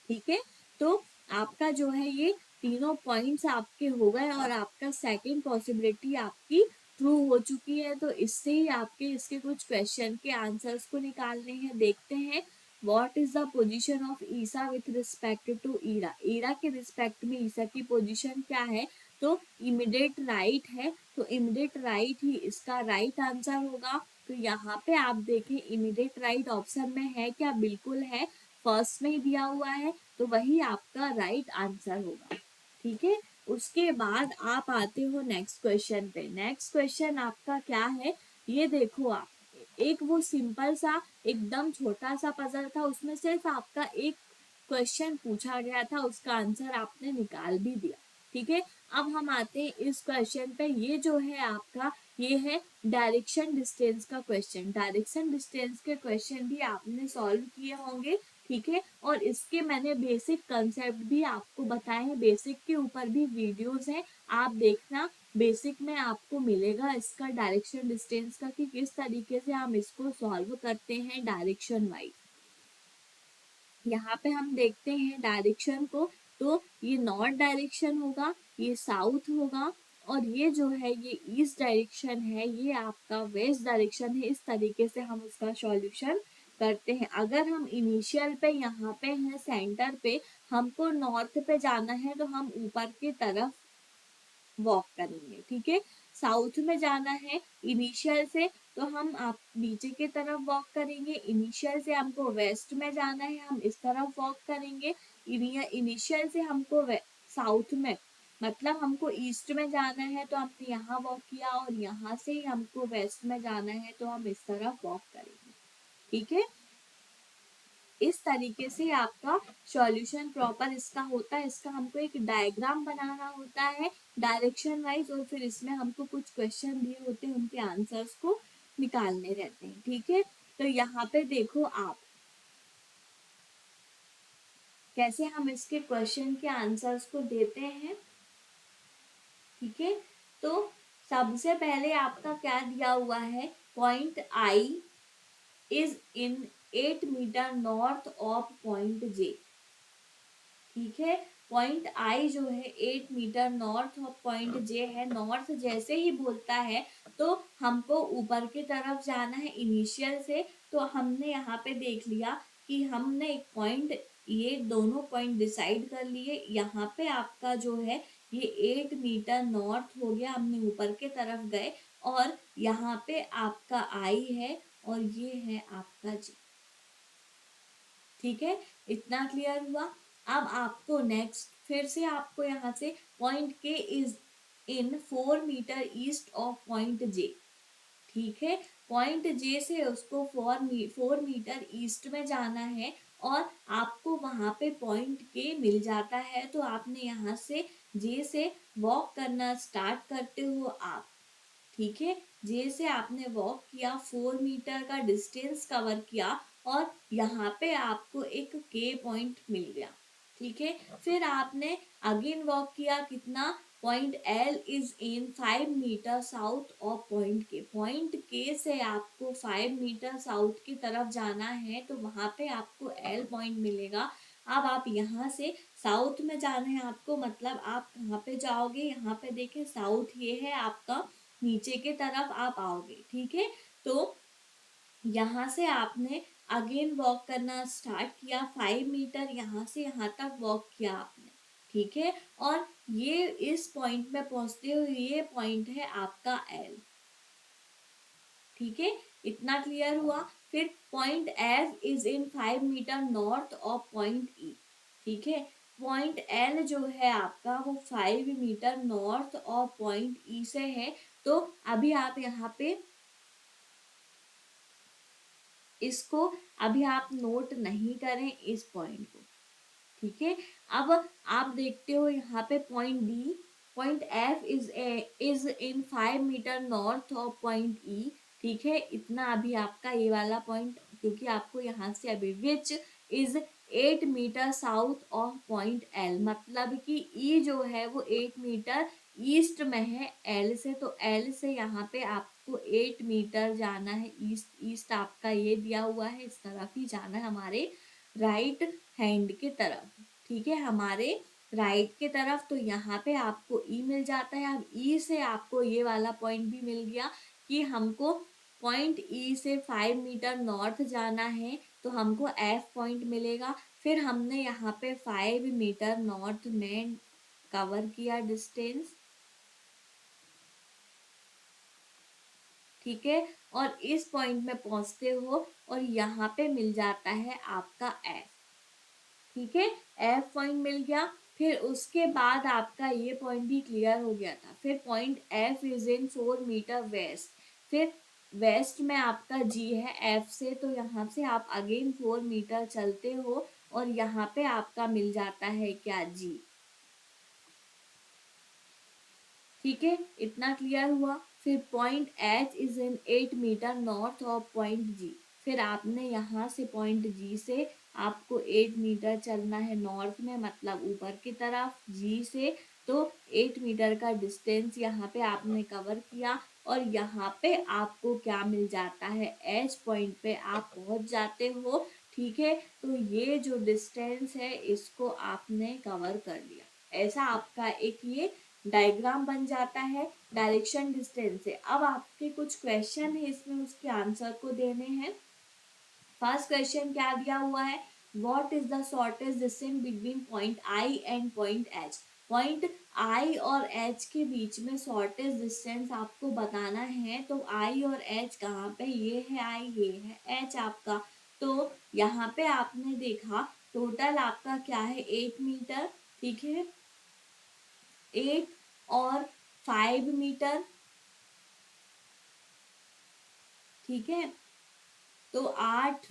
ठीक है, तो आपका जो है ये तीनों पॉइंट्स आपके हो गए और आपका सेकंड पॉसिबिलिटी आपकी ट्रू हो चुकी है। तो इससे ही आपके इसके कुछ क्वेश्चन के आंसर्स को निकालने हैं। देखते हैं what is the position of Isa with respect to Ira. Ira के रिस्पेक्ट में ईसा की पोजीशन क्या है? तो इमीडिएट राइट है, तो इमीडिएट राइट ही इसका राइट आंसर होगा। तो यहाँ पे आप देखें इमीडिएट राइट ऑप्शन में है क्या? बिल्कुल है, फर्स्ट में ही दिया हुआ है, तो वही आपका राइट आंसर होगा। ठीक है, उसके बाद आप आते हो नेक्स्ट क्वेश्चन पे। नेक्स्ट क्वेश्चन आपका क्या है ये देखो आप, एक वो सिंपल सा एकदम छोटा सा पजल था, उसमें सिर्फ आपका एक क्वेश्चन पूछा गया था, उसका आंसर आपने निकाल भी दिया। ठीक है, अब हम आते हैं इस क्वेश्चन पे। ये जो है आपका ये है डायरेक्शन डिस्टेंस का क्वेश्चन। डायरेक्शन डिस्टेंस के क्वेश्चन भी आपने सॉल्व किए होंगे। ठीक है, और इसके मैंने बेसिक कंसेप्ट भी आपको बताए हैं, बेसिक के ऊपर भी वीडियोस हैं, आप देखना। बेसिक में आपको मिलेगा इसका डायरेक्शन डिस्टेंस का कि किस तरीके से हम इसको सॉल्व करते हैं डायरेक्शन वाइज। यहाँ पे हम देखते हैं डायरेक्शन को, तो ये नॉर्थ डायरेक्शन होगा, ये साउथ होगा, और ये जो है ये ईस्ट डायरेक्शन है, ये आपका वेस्ट डायरेक्शन है। इस तरीके से हम उसका सॉल्यूशन करते हैं। अगर हम इनिशियल पे यहाँ पे हैं सेंटर पे, हमको नॉर्थ पे जाना है तो हम ऊपर की तरफ वॉक करेंगे। ठीक है, साउथ में जाना है इनिशियल से तो हम आप नीचे की तरफ वॉक करेंगे। इनिशियल से हमको वेस्ट में जाना है, हम इस तरफ वॉक करेंगे। इनिशियल से हमको साउथ में मतलब हमको ईस्ट में जाना है तो हमने यहाँ वॉक किया, और यहाँ से ही हमको वेस्ट में जाना है तो हम इस तरफ वॉक करेंगे। ठीक है, इस तरीके से आपका सॉल्यूशन प्रॉपर इसका होता है। इसका हमको एक डायग्राम बनाना होता है डायरेक्शन वाइज, और फिर इसमें हमको कुछ क्वेश्चन दिए होते हैं, उनके आंसर्स को निकालने रहते हैं। ठीक है, तो यहाँ पे देखो आप कैसे हम इसके क्वेश्चन के आंसर्स को देते हैं। ठीक है, तो सबसे पहले आपका क्या दिया हुआ है, point I is in 8 metre north of point J. ठीक है, पॉइंट आई जो है 8 metre north of point J है। नॉर्थ जैसे ही बोलता है तो हमको ऊपर की तरफ जाना है इनिशियल से। तो हमने यहाँ पे देख लिया कि हमने एक पॉइंट, ये दोनों पॉइंट डिसाइड कर लिए। यहाँ पे आपका जो है ये 8 मीटर नॉर्थ हो गया, हमने ऊपर के तरफ गए, और यहाँ पे आपका आई है और ये है आपका जे। ठीक है, इतना क्लियर हुआ। अब आपको नेक्स्ट फिर से आपको यहाँ से point K is in 4 metre east of point J. ठीक है, पॉइंट जे से उसको 4 मीटर ईस्ट में जाना है, और आपको वहां पे पॉइंट के मिल जाता है। तो आपने यहाँ से जे से वॉक करना स्टार्ट करते हो आप। ठीक है, जे से आपने वॉक किया, 4 मीटर का डिस्टेंस कवर किया, और यहाँ पे आपको एक के पॉइंट मिल गया। ठीक है, फिर आपने अगेन वॉक किया, कितना, point L is in 5 metre south of point K. Point K से आपको 5 मीटर साउथ की तरफ जाना है, तो वहां पे आपको एल पॉइंट मिलेगा। अब आप यहाँ से साउथ में जाना है आपको, मतलब आप कहाँ पे जाओगे, यहाँ पे देखें साउथ ये है आपका, नीचे के तरफ आप आओगे। ठीक है, तो यहाँ से आपने अगेन वॉक करना स्टार्ट किया, 5 मीटर यहाँ से यहाँ तक वॉक किया आपने। ठीक है, और ये इस पॉइंट में पहुंचते हुए ये पॉइंट है आपका एल। ठीक है, इतना क्लियर हुआ। फिर point F is in 5 metre north of point E. ठीक है, पॉइंट एल जो है आपका वो 5 metre north of point E से है। तो अभी आप यहाँ पे इसको अभी आप नोट नहीं करें इस पॉइंट को। ठीक है, अब आप देखते हो यहाँ पे point D, point F is in 5 metre north of point E. ठीक है, इतना अभी आपका ये वाला पॉइंट, क्योंकि आपको यहाँ से अभी which is 8 metre south of point L, मतलब कि ई जो है वो 8 मीटर ईस्ट में है एल से, तो एल से यहाँ पे आपको 8 मीटर जाना है ईस्ट। ईस्ट आपका ये दिया हुआ है, इस तरफ ही जाना है हमारे राइट हैंड के तरफ, ठीक है, हमारे राइट के तरफ। तो यहाँ पे आपको ई मिल जाता है। अब ई से आपको ये वाला पॉइंट भी मिल गया कि हमको पॉइंट ई से 5 मीटर नॉर्थ जाना है, तो हमको एफ पॉइंट मिलेगा। फिर हमने यहाँ पे 5 मीटर नॉर्थ में कवर किया डिस्टेंस, ठीक है, और इस पॉइंट में पहुंचते हो और यहाँ पे मिल जाता है आपका एफ, ठीक है, एफ पॉइंट मिल गया। फिर उसके बाद आपका ये पॉइंट भी क्लियर हो गया था। फिर point F is in 4 metre west, फिर वेस्ट में आपका जी है एफ से, तो यहाँ से आप अगेन 4 मीटर चलते हो और यहाँ पे आपका मिल जाता है क्या, जी, ठीक है, इतना क्लियर हुआ। फिर point H is in 8 metre north of point G, फिर आपने यहाँ से पॉइंट जी से आपको 8 मीटर चलना है नॉर्थ में, मतलब ऊपर की तरफ जी से। तो 8 मीटर का डिस्टेंस यहाँ पे आपने कवर किया और यहाँ पे आपको क्या मिल जाता है, एच पॉइंट पे आप पहुंच जाते हो, ठीक है। तो ये जो डिस्टेंस है इसको आपने कवर कर लिया। ऐसा आपका एक ये डायग्राम बन जाता है डायरेक्शन डिस्टेंस से। अब आपके कुछ क्वेश्चन है इसमें, उसके आंसर को देने हैं। फर्स्ट क्वेश्चन क्या दिया हुआ है, what is the shortest distance between point I and point H. Point I और एच के बीच में शॉर्टेस्ट डिस्टेंस आपको बताना है। तो आई और एच कहाँ पे, ये है आई, ये है एच आपका। तो यहाँ पे आपने देखा टोटल आपका क्या है, 8 मीटर, ठीक है, 8 और 5 मीटर, ठीक है, तो 8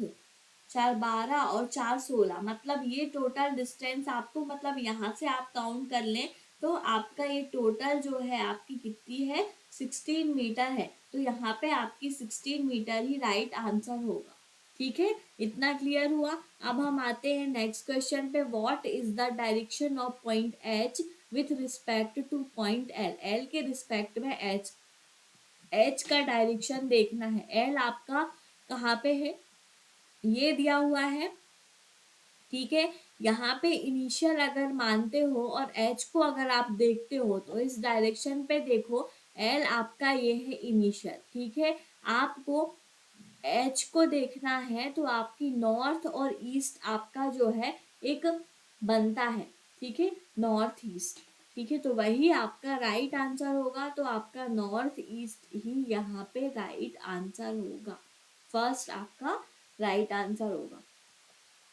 4 12 और 4 16, मतलब ये टोटल डिस्टेंस आपको, मतलब यहाँ से आप काउंट कर लें तो आपका ये टोटल जो है आपकी कितनी है, 16 मीटर है। तो यहाँ पे आपकी 16 मीटर ही राइट आंसर होगा, ठीक है, इतना क्लियर हुआ। अब हम आते हैं नेक्स्ट क्वेश्चन पे, what is the direction of point H with respect two point L. L के रिस्पेक्ट में एच, एच का डायरेक्शन देखना है। एल आपका कहाँ पे है, ये दिया हुआ है, ठीक है। यहाँ पे इनिशियल अगर मानते हो और एच को अगर आप देखते हो तो इस डायरेक्शन पे देखो, एल आपका ये है इनिशियल, ठीक है। आपको एच को देखना है तो आपकी नॉर्थ और ईस्ट आपका जो है एक बनता है, ठीक है, नॉर्थ ईस्ट, ठीक है, तो वही आपका राइट आंसर होगा। तो आपका नॉर्थ ईस्ट ही यहाँ पे राइट आंसर होगा, फर्स्ट आपका राइट आंसर होगा।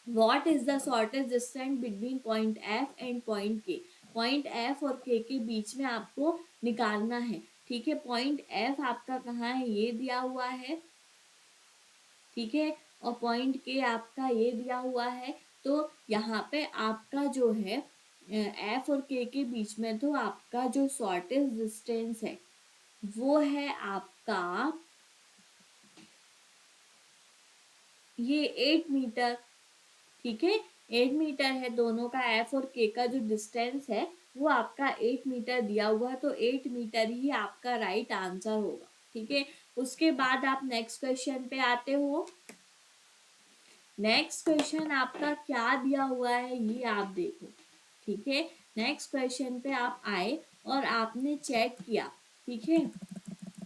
What is the shortest distance between point F and point K? Point F और K के बीच में आपको निकालना है, ठीक है। पॉइंट F आपका कहाँ है, ये दिया हुआ है, ठीक है, और पॉइंट K आपका ये दिया हुआ है। तो यहाँ पे आपका जो है F और K के बीच में तो आपका जो शॉर्टेस्ट डिस्टेंस है वो है आपका ये 8 मीटर, ठीक है, 8 मीटर है दोनों का। एफ और के का जो डिस्टेंस है वो आपका 8 मीटर दिया हुआ है, तो 8 मीटर ही आपका राइट आंसर होगा, ठीक है। उसके बाद आप नेक्स्ट क्वेश्चन पे आते हो। नेक्स्ट क्वेश्चन आपका क्या दिया हुआ है ये आप देखो, ठीक है। नेक्स्ट क्वेश्चन पे आप आए और आपने चेक किया, ठीक है।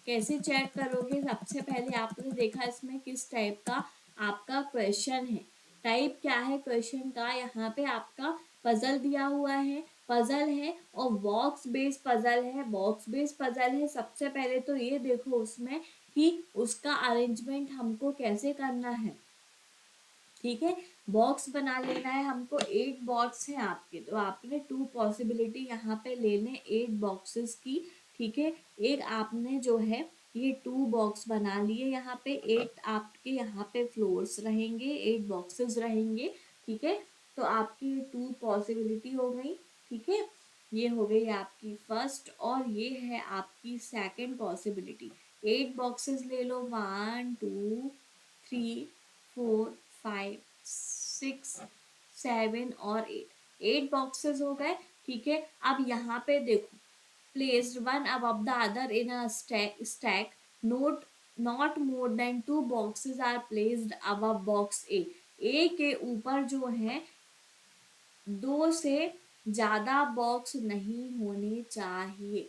कैसे चेक करोगे, सबसे पहले आपने देखा इसमें किस टाइप का आपका क्वेश्चन है, टाइप क्या है क्वेश्चन का। यहाँ पे आपका पजल दिया हुआ है, पजल है और बॉक्स बेस्ड पजल है। बॉक्स बेस्ड पजल है, सबसे पहले तो ये देखो उसमें कि उसका अरेंजमेंट हमको कैसे करना है, ठीक है। बॉक्स बना लेना है हमको, 8 बॉक्स है आपके, तो आपने 2 पॉसिबिलिटी यहाँ पे लेने 8 बॉक्सेस की, ठीक है। एक आपने जो है ये 2 बॉक्स बना लिए, यहाँ पे 8 आपके यहाँ पे फ्लोर्स रहेंगे, 8 बॉक्सेस रहेंगे, ठीक है। तो आपकी 2 पॉसिबिलिटी हो गई, ठीक है, ये हो गई आपकी फर्स्ट। और ये है आपकी सेकंड पॉसिबिलिटी, 8 बॉक्सेस ले लो, 1 2 3 4 5 6 7 और 8, 8 बॉक्सेस हो गए, ठीक है। अब यहाँ पे देखो placed one above the other in a stack. Not more than 2 boxes are placed above box A. ए के ऊपर जो है 2 से ज्यादा बॉक्स नहीं होने चाहिए,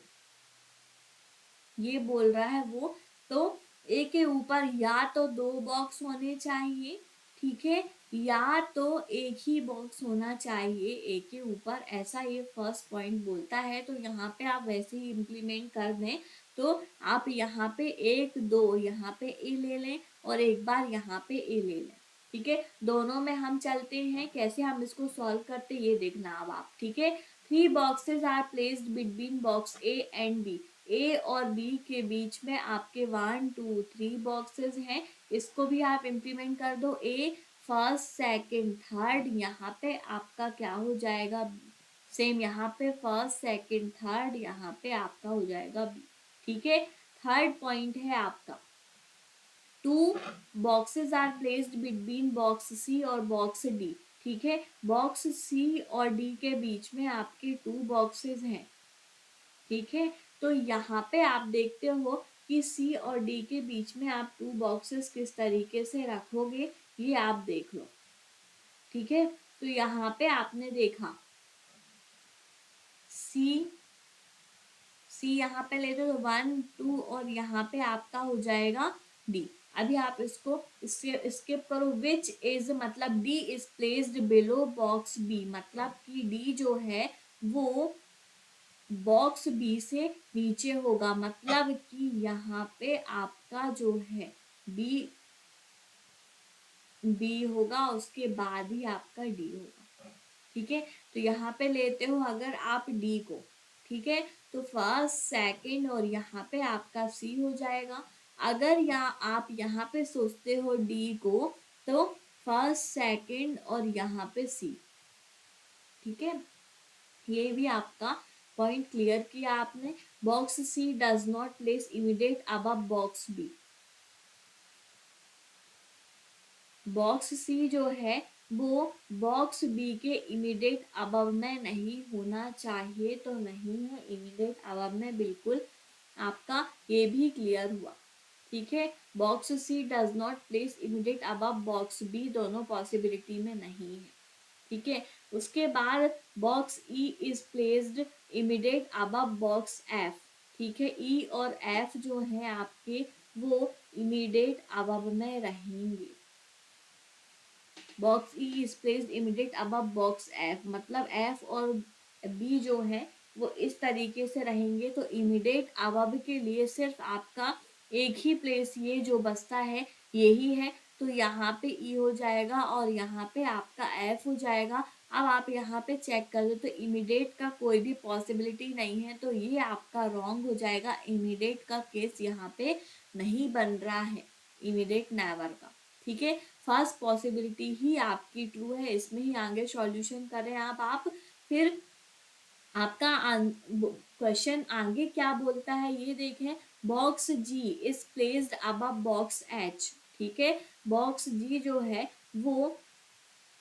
ये बोल रहा है वो। तो ए के ऊपर या तो 2 बॉक्स होने चाहिए, ठीक है, या तो एक ही बॉक्स होना चाहिए ए के ऊपर, ऐसा ये फर्स्ट पॉइंट बोलता है। तो यहाँ पे आप वैसे ही इम्प्लीमेंट कर दें, तो आप यहाँ पे 1 2 यहाँ पे ए ले लें और एक बार यहाँ पे ए ले लें, ठीक है। दोनों में हम चलते हैं, कैसे हम इसको सॉल्व करते ये देखना अब आप, ठीक है। 3 boxes are placed between box A and B. A और बी के बीच में आपके 1 2 3 बॉक्सेस हैं, इसको भी आप इम्प्लीमेंट कर दो। ए फर्स्ट सेकंड थर्ड, यहाँ पे आपका क्या हो जाएगा, सेम यहाँ पे फर्स्ट सेकंड थर्ड, यहाँ पे आपका हो जाएगा बी, ठीक है। थर्ड पॉइंट है आपका 2 boxes are placed between box C और बॉक्स डी, ठीक है। बॉक्स सी और डी के बीच में आपके 2 बॉक्सेस हैं, ठीक है। तो यहाँ पे आप देखते हो कि सी और डी के बीच में आप 2 बॉक्सेस किस तरीके से रखोगे, ये आप देख लो, ठीक है। तो यहाँ पे आपने देखा सी यहाँ पे लेते हो तो 1 2 और यहाँ पे आपका हो जाएगा डी। अभी आप इसको स्किप करो। विच इज मतलब D is placed below box B, मतलब कि डी जो है वो बॉक्स बी से नीचे होगा, मतलब कि यहाँ पे आपका जो है बी होगा, उसके बाद ही आपका डी होगा, ठीक है। तो यहाँ पे लेते हो अगर आप डी को, ठीक है, तो फर्स्ट सेकंड और यहाँ पे आपका सी हो जाएगा। अगर आप यहाँ पे सोचते हो डी को, तो फर्स्ट सेकंड और यहाँ पे सी, ठीक है। ये भी आपका पॉइंट क्लियर किया आपने। Box C does not place immediate above box B. Box C जो है वो बॉक्स बी के इमीडिएट अबव में नहीं होना चाहिए, तो नहीं है इमीडिएट अबव में, बिल्कुल आपका ये भी क्लियर हुआ, ठीक है। Box C does not place immediate above box B, दोनों पॉसिबिलिटी में नहीं है, ठीक है। उसके बाद box E is placed immediate above box F, ठीक है। ई और एफ जो है आपके वो इमीडिएट अबव में रहेंगे। Box E is placed immediate above box F, मतलब एफ और बी जो है वो इस तरीके से रहेंगे। तो इमीडिएट अबव के लिए सिर्फ आपका एक ही प्लेस ये जो बचता है यही है, तो यहाँ पे ई हो जाएगा और यहाँ पे आपका एफ हो जाएगा। अब आप यहाँ पे चेक कर लो तो इमीडिएट का कोई भी पॉसिबिलिटी नहीं है, तो ये आपका रॉन्ग हो जाएगा। इमीडिएट का केस यहाँ पे नहीं बन रहा है, इमीडिएट नेवर का, ठीक है। फर्स्ट पॉसिबिलिटी ही आपकी ट्रू है, इसमें ही आगे सॉल्यूशन करें आप। फिर आपका क्वेश्चन आगे क्या बोलता है ये देखें। Box G is placed above box H, ठीक है। बॉक्स जी जो है वो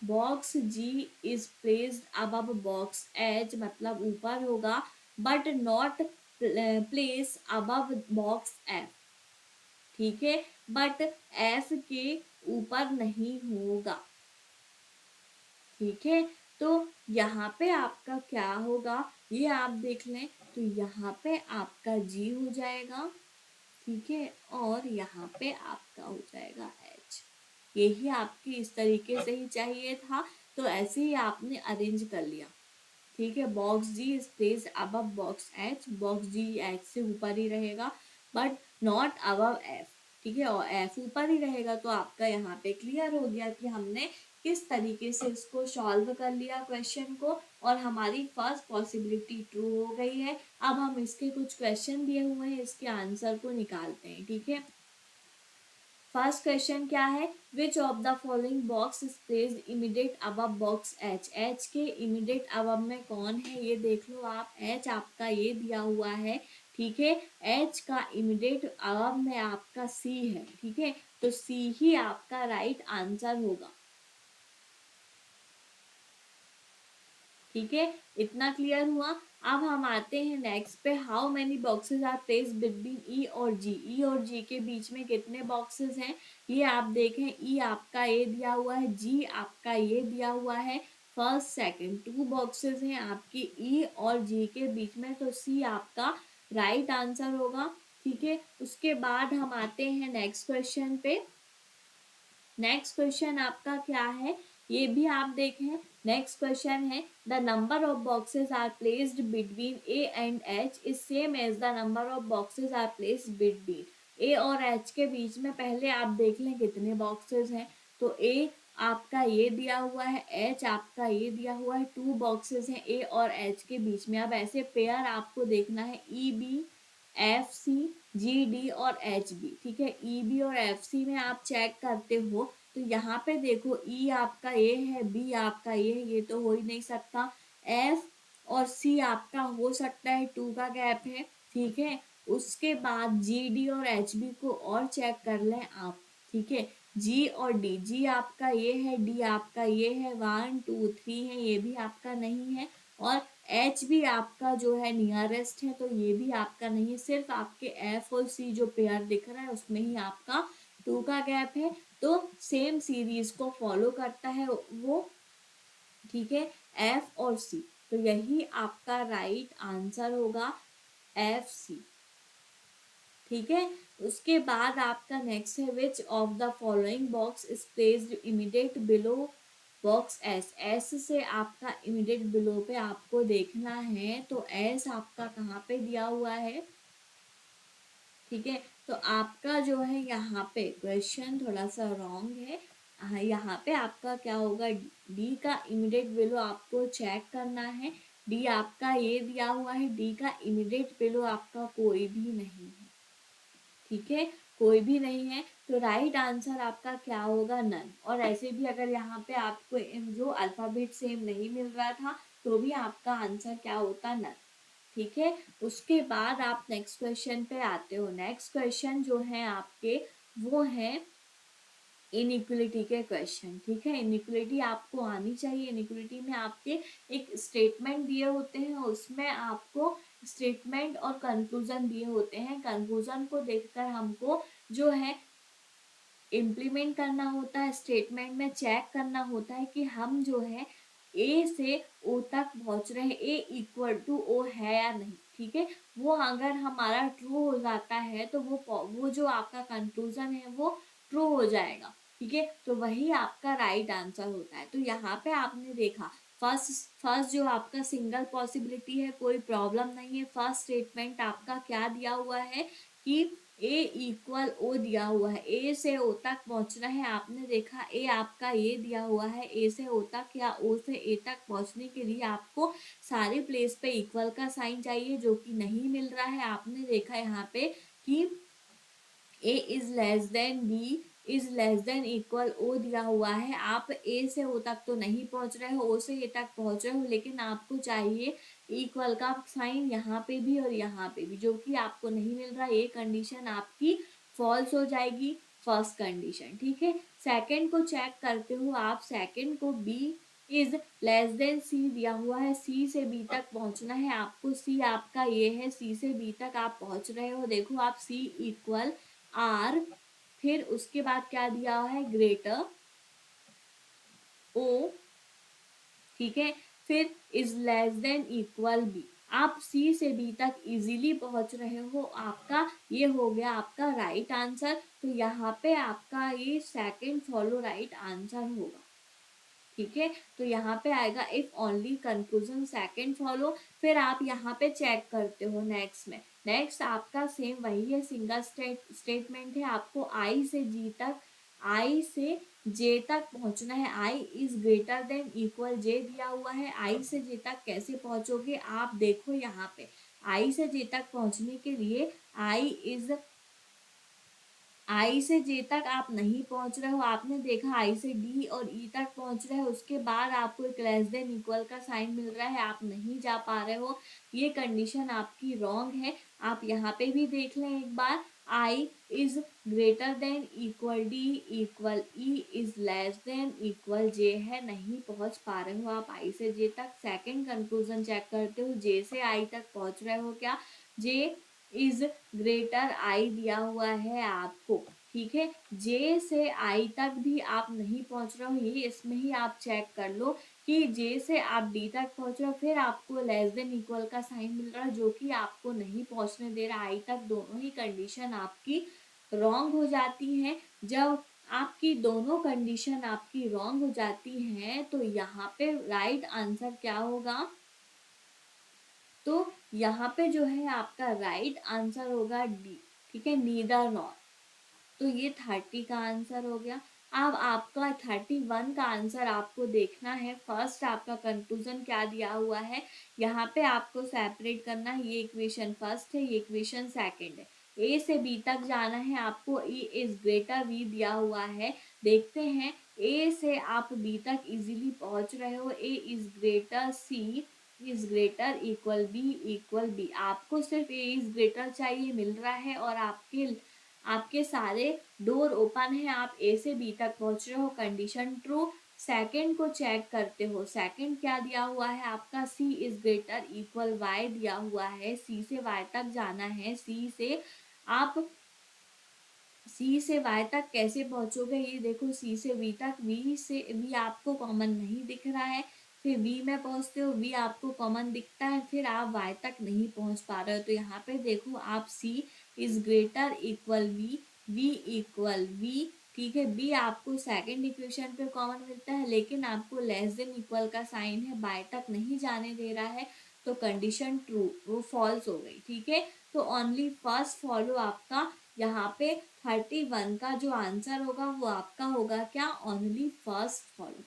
box G is placed above box H, मतलब ऊपर होगा, but not place above box F, ठीक है। बट एफ के ऊपर नहीं होगा, ठीक है। तो यहाँ पे आपका क्या होगा ये आप देख लें, तो यहाँ पे आपका जी हो जाएगा, ठीक है, और यहाँ पे आपका हो जाएगा एच। यही आपकी इस तरीके से ही चाहिए था, तो ऐसे ही आपने अरेंज कर लिया, ठीक है। Box G is placed above box H, box G H से ऊपर ही रहेगा बट नॉट अबव एफ, ठीक है, और एफ ऊपर ही रहेगा। तो आपका यहाँ पे क्लियर हो गया कि हमने किस तरीके से इसको सॉल्व कर लिया क्वेश्चन को, और हमारी फर्स्ट पॉसिबिलिटी ट्रू हो गई है। अब हम इसके कुछ क्वेश्चन दिए हुए हैं, इसके आंसर को निकालते हैं, ठीक है। फर्स्ट क्वेश्चन क्या है, विच of the following box is placed immediate above box H. H के इमीडिएट अबव में कौन है ये देख लो आप। एच आपका ये दिया हुआ है, ठीक है। एच का इमीडिएट अबव में आपका सी है, ठीक है, तो सी ही आपका राइट आंसर होगा, ठीक है, इतना क्लियर हुआ। अब हम आते हैं नेक्स्ट पे, how many boxes are place between E और जी। ई और जी के बीच में कितने बॉक्सेस हैं, ये आप देखें, ई आपका ये दिया हुआ है, जी आपका ये दिया हुआ है, फर्स्ट सेकंड 2 बॉक्सेस हैं आपकी ई और जी के बीच में, तो सी आपका राइट आंसर होगा। ठीक है, उसके बाद हम आते हैं नेक्स्ट क्वेश्चन पे। नेक्स्ट क्वेश्चन आपका क्या है, ये भी आप देखें। नेक्स्ट क्वेश्चन है, the number of boxes are placed between A and H is same as the number of boxes are placed between A और एच के बीच में। पहले आप देख लें कितने बॉक्सेस हैं, तो ए आपका ये दिया हुआ है, एच आपका ये दिया हुआ है, 2 बॉक्सेस हैं ए और एच के बीच में। अब ऐसे पेयर आपको देखना है, E B, F C, G D और एच बी। ठीक है, ई बी और एफ सी में आप चेक करते हो तो यहाँ पे देखो, ई आपका ये है, बी आपका ये तो हो ही नहीं सकता, एफ और सी आपका हो सकता है 2 का गैप है। ठीक है, उसके बाद जी डी और एच बी को और चेक कर लें आप। ठीक है, जी और डी, जी आपका ये है, डी आपका ये है, 1 2 3 है, ये भी आपका नहीं है, और एच भी आपका जो है नियरेस्ट है, तो ये भी आपका नहीं है। सिर्फ आपके एफ और सी जो पेयर दिख रहा है उसमें ही आपका 2 का गैप है, तो सेम सीरीज को फॉलो करता है वो। ठीक है, एफ और सी, तो यही आपका राइट आंसर होगा, एफ सी। ठीक है, उसके बाद आपका नेक्स्ट है, विच of the following box is placed immediate below box S. S से आपका इमीडिएट बिलो पे आपको देखना है, तो एस आपका कहाँ पे दिया हुआ है। ठीक है, तो आपका जो है यहाँ पे क्वेश्चन थोड़ा सा रॉन्ग है। हाँ, यहाँ पे आपका क्या होगा, डी का इमीडिएट बिलो आपको चेक करना है। डी आपका ये दिया हुआ है, डी का इमीडिएट बिलो आपका कोई भी नहीं है। ठीक है, कोई भी नहीं है, तो राइट आंसर आपका क्या होगा, नन। और ऐसे भी अगर यहाँ पे आपको जो अल्फाबेट सेम नहीं मिल रहा था, तो भी आपका आंसर क्या होता, नन। ठीक है, उसके बाद आप नेक्स्ट क्वेश्चन पे आते हो। नेक्स्ट क्वेश्चन जो है आपके, वो है इनइक्वलिटी के क्वेश्चन। ठीक है, इनइक्वलिटी आपको आनी चाहिए। इनइक्वलिटी में आपके एक स्टेटमेंट दिए होते हैं, उसमें आपको स्टेटमेंट और कंक्लूजन दिए होते हैं। कंक्लूजन को देखकर हमको जो है इम्प्लीमेंट करना होता है, स्टेटमेंट में चेक करना होता है कि हम जो है ए से ओ तक पहुंच रहे हैं, ए इक्वल टू ओ है या नहीं। ठीक है, वो अगर हमारा ट्रू हो जाता है तो वो जो आपका कंक्लूजन है वो ट्रू हो जाएगा। ठीक है, तो वही आपका राइट आंसर होता है। तो यहाँ पे आपने देखा, फर्स्ट जो आपका सिंगल पॉसिबिलिटी है, कोई प्रॉब्लम नहीं है। फर्स्ट स्टेटमेंट आपका क्या दिया हुआ है कि ए इक्वल ओ दिया हुआ है, ए से ओ तक पहुंचना है। आपने देखा, ए आपका ये दिया हुआ है, ए से ओ तक या ओ से ए तक पहुंचने के लिए आपको सारे प्लेस पे इक्वल का साइन चाहिए, जो कि नहीं मिल रहा है। आपने देखा यहाँ पे कि A is less than B is less than equal O दिया हुआ है। आप ए से ओ तक तो नहीं पहुंच रहे हो, ओ से ए तक पहुंच रहे हो, लेकिन आपको चाहिए इक्वल का साइन यहाँ पे भी और यहाँ पे भी, जो कि आपको नहीं मिल रहा। ये कंडीशन आपकी फॉल्स हो जाएगी, फर्स्ट कंडीशन। ठीक है, सेकंड को चेक करते हो आप। सेकंड को बी इज लेस देन सी दिया हुआ है, सी से बी तक पहुंचना है आपको। सी आपका ये है, सी से बी तक आप पहुंच रहे हो। देखो आप, सी इक्वल आर, फिर उसके बाद क्या दिया है, ग्रेटर ओ। ठीक है, फिर is less than equal B. आप सी से बी तक इजीली पहुंच रहे हो, आपका ये हो गया आपका राइट आंसर। तो यहाँ पे आपका ये सेकंड फॉलो राइट आंसर होगा। ठीक है, तो यहाँ पे आएगा if only conclusion second follow. फिर आप यहाँ पे चेक करते हो नेक्स्ट में। नेक्स्ट आपका सेम वही है, सिंगल स्टेटमेंट है। आपको आई से जी तक, आई से जे तक पहुंचना है। आई इज ग्रेटर देन इक्वल जे दिया हुआ है। आई से जे तक कैसे पहुंचोगे, आप देखो यहाँ पे, आई से जे तक पहुंचने के लिए आई से जे तक आप नहीं पहुंच रहे हो। आपने देखा, आई से डी और ई तक पहुंच रहे हो, उसके बाद आपको एक लेस देन इक्वल का साइन मिल रहा है, आप नहीं जा पा रहे हो। ये कंडीशन आपकी रॉन्ग है। आप यहाँ पे भी देख लें एक बार, I is greater than equal D equal E is less than equal J है, नहीं पहुंच पा रहे हो आप आई से जे तक। सेकंड कंक्लूजन चेक करते हो, जे से आई तक पहुंच रहे हो क्या, जे इज ग्रेटर आई दिया हुआ है आपको, ठीक है। जे से आई तक भी आप नहीं पहुंच रहे हो, ये इसमें ही आप चेक कर लो कि जे से आप डी तक पहुंच रहे हो, फिर आपको लेस देन इक्वल का साइन मिल रहा है जो कि आपको नहीं पहुंचने दे रहा आई तक। दोनों ही कंडीशन आपकी रॉन्ग हो जाती हैं। जब आपकी दोनों कंडीशन आपकी रॉन्ग हो जाती हैं तो यहाँ पे राइट आंसर क्या होगा, तो यहाँ पे जो है आपका राइट आंसर होगा डी, ठीक है, नीदर नॉर। तो ये 30 का आंसर हो गया। अब आपका 31 का आंसर आपको देखना है। फर्स्ट आपका कंक्लूजन क्या दिया हुआ है, यहाँ पे आपको सेपरेट करना है। ये इक्वेशन फर्स्ट है, ये इक्वेशन सेकंड है। ए से बी तक जाना है आपको, ए इज ग्रेटर वी दिया हुआ है। देखते हैं, ए से आप बी तक इजीली पहुंच रहे हो। A is greater C is greater equal B equal B, आपको सिर्फ ए इज ग्रेटर चाहिए, मिल रहा है, और आपके सारे डोर ओपन है, आप ए से बी तक पहुंच रहे हो, कंडीशन ट्रू। सेकंड को चेक करते हो, सेकंड क्या दिया हुआ है आपका, सी इज ग्रेटर इक्वल वाई दिया हुआ है। सी से वाई तक जाना है, आप सी से वाई तक कैसे पहुंचोगे, ये देखो, सी से वी तक, वी आपको कॉमन नहीं दिख रहा है, फिर वी में पहुंचते हो, वी आपको कॉमन दिखता है, फिर आप वाई तक नहीं पहुंच पा रहे हो। तो यहाँ पे देखो, आप C is greater equal V equal V, ठीक है। बी आपको सेकंड इक्वेशन पे कॉमन मिलता है, लेकिन आपको लेस देन इक्वल का साइन है, बाय तक नहीं जाने दे रहा है, तो कंडीशन ट्रू, वो फॉल्स हो गई, ठीक है। तो ओनली फर्स्ट फॉलो आपका यहाँ पे 31 का जो आंसर होगा वो आपका होगा क्या, ओनली फर्स्ट फॉलो,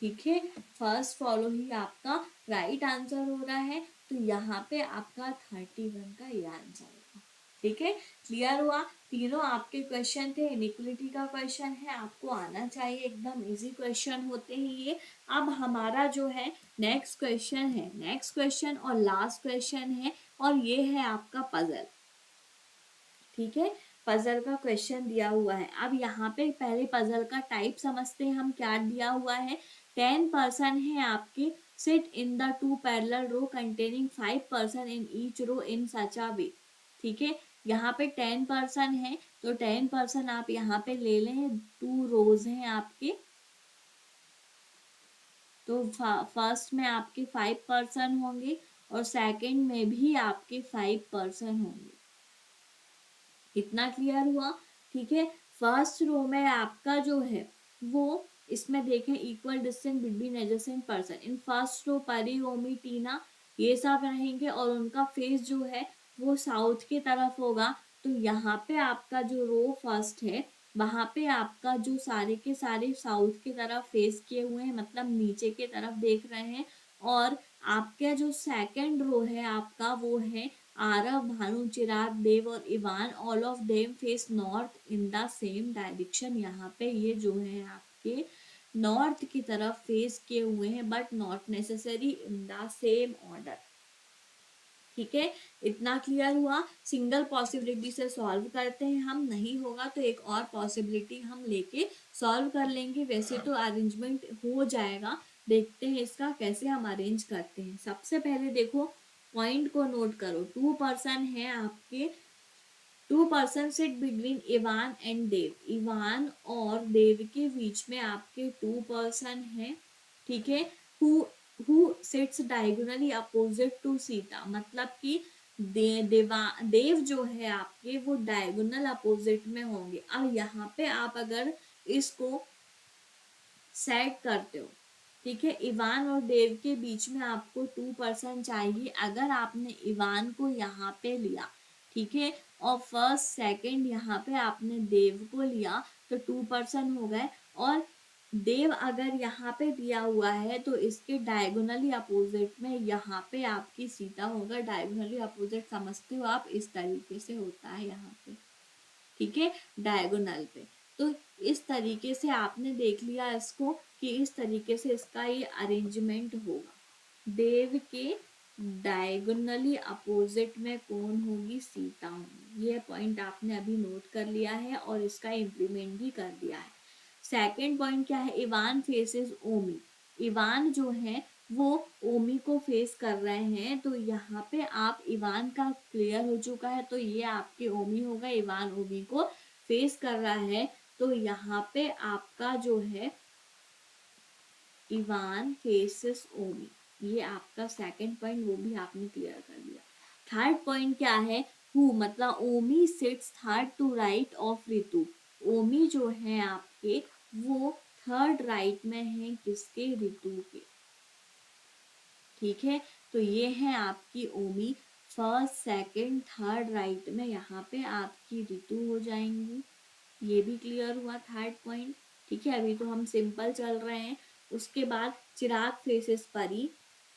ठीक है। फर्स्ट फॉलो ही आपका राइट आंसर हो रहा है, तो यहाँ पे आपका 31 का ये आंसर होगा, ठीक है। क्लियर हुआ, तीनों आपके क्वेश्चन थे, इनइक्वलिटी का क्वेश्चन है, आपको आना चाहिए, एकदम इजी क्वेश्चन होते हैं ये। अब हमारा जो है नेक्स्ट क्वेश्चन है, नेक्स्ट क्वेश्चन और लास्ट क्वेश्चन है, और ये है आपका पजल, ठीक है। पजल का क्वेश्चन दिया हुआ है। अब यहाँ पे पहले पजल का टाइप समझते हैं हम, क्या दिया हुआ है। 10 पर्सन है आपके, sit in the 2 parallel row containing 5 person in each row in such a way, ठीक है। यहाँ पे 10 पर्सन है, तो 10 पर्सन आप यहाँ पे ले लें, 2 रोज हैं आपके, तो फर्स्ट में आपके 5 पर्सन होंगे और सेकंड में भी आपके 5 पर्सन होंगे। इतना क्लियर हुआ, ठीक है। फर्स्ट रो में आपका जो है वो, इसमें देखें, equal distance between adjacent person in first row, Pari, Omi, टीना, ये सब रहेंगे, और उनका फेस जो है वो साउथ की तरफ होगा। तो यहाँ पे आपका जो रो फर्स्ट है, वहां पे आपका जो सारे के सारे साउथ की तरफ फेस किए हुए हैं, मतलब नीचे की तरफ देख रहे हैं। और आपका जो सेकंड रो है आपका, वो है आरव, भानु, चिराग, देव और Ivan, all of them face north in the same direction. यहाँ पे ये जो है आपके नॉर्थ की तरफ फेस किए हुए हैं, but not necessary in the same order, ठीक है। इतना क्लियर हुआ। सिंगल पॉसिबिलिटी से सॉल्व करते हैं हम, नहीं होगा तो एक और पॉसिबिलिटी हम लेके सॉल्व कर लेंगे। वैसे तो अरेंजमेंट हो जाएगा, देखते हैं इसका कैसे हम अरेंज करते हैं। सबसे पहले देखो, पॉइंट को नोट करो, 2 पर्सन है आपके, 2 person sit between Ivan and Dev, Ivan और देव के बीच में आपके 2 पर्सन है, ठीक है। Who sits diagonally opposite to Sita, मतलब कि देव जो है आपके वो डायगोनल अपोजिट में होंगे। अब यहाँ पे आप अगर इसको सेट करते हो, ठीक है, इवान और देव के बीच में आपको 2 पर्सन चाहिए। अगर आपने इवान को यहाँ पे लिया, ठीक है, और फर्स्ट सेकंड यहाँ पे आपने देव को लिया, तो 2 पर्सन हो गए। और देव अगर यहाँ पे दिया हुआ है तो इसके डायगोनली अपोजिट में यहाँ पे आपकी सीता होगा। डायगोनली अपोजिट समझते हो आप, इस तरीके से होता है यहाँ पे, ठीक है, डायगोनल पे। तो इस तरीके से आपने देख लिया इसको कि इस तरीके से इसका ये अरेंजमेंट होगा। देव के डायगोनली अपोजिट में कौन होगी, सीता होगी। ये पॉइंट आपने अभी नोट कर लिया है और इसका इम्प्लीमेंट भी कर दिया है। सेकंड पॉइंट क्या है, इवान फेसेस ओमी। इवान जो है वो ओमी को फेस कर रहे हैं, तो यहाँ पे आप इवान का क्लियर हो चुका है, तो ये आपके ओमी होगा। इवान ओमी को फेस कर रहा है, तो यहाँ पे आपका जो है इवान फेसेस ओमी, ये आपका सेकंड पॉइंट, वो भी आपने क्लियर कर दिया। थर्ड पॉइंट क्या है, हु, मतलब Omi sits third to right of Ritu. Omi जो है आपके वो थर्ड राइट में है किसके, ऋतु के। ठीक है, तो ये है आपकी ओमी फर्स्ट सेकंड थर्ड राइट में, यहाँ पे आपकी ऋतु हो जाएंगी। ये भी क्लियर हुआ थर्ड पॉइंट। ठीक है, अभी तो हम सिंपल चल रहे हैं। उसके बाद चिराग फेसेस परी।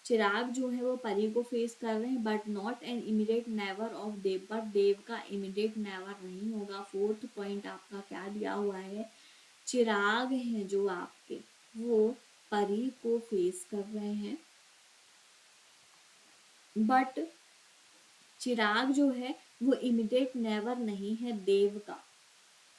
चिराग जो है वो परी को फेस कर रहे हैं, but not an immediate neighbour of Dev, but Dev का इमीडिएट नेवर नहीं होगा। फोर्थ पॉइंट आपका क्या दिया हुआ है, चिराग है जो आपके वो परी को फेस कर रहे हैं, बट चिराग जो है वो इमीडिएट नेवर नहीं है देव का।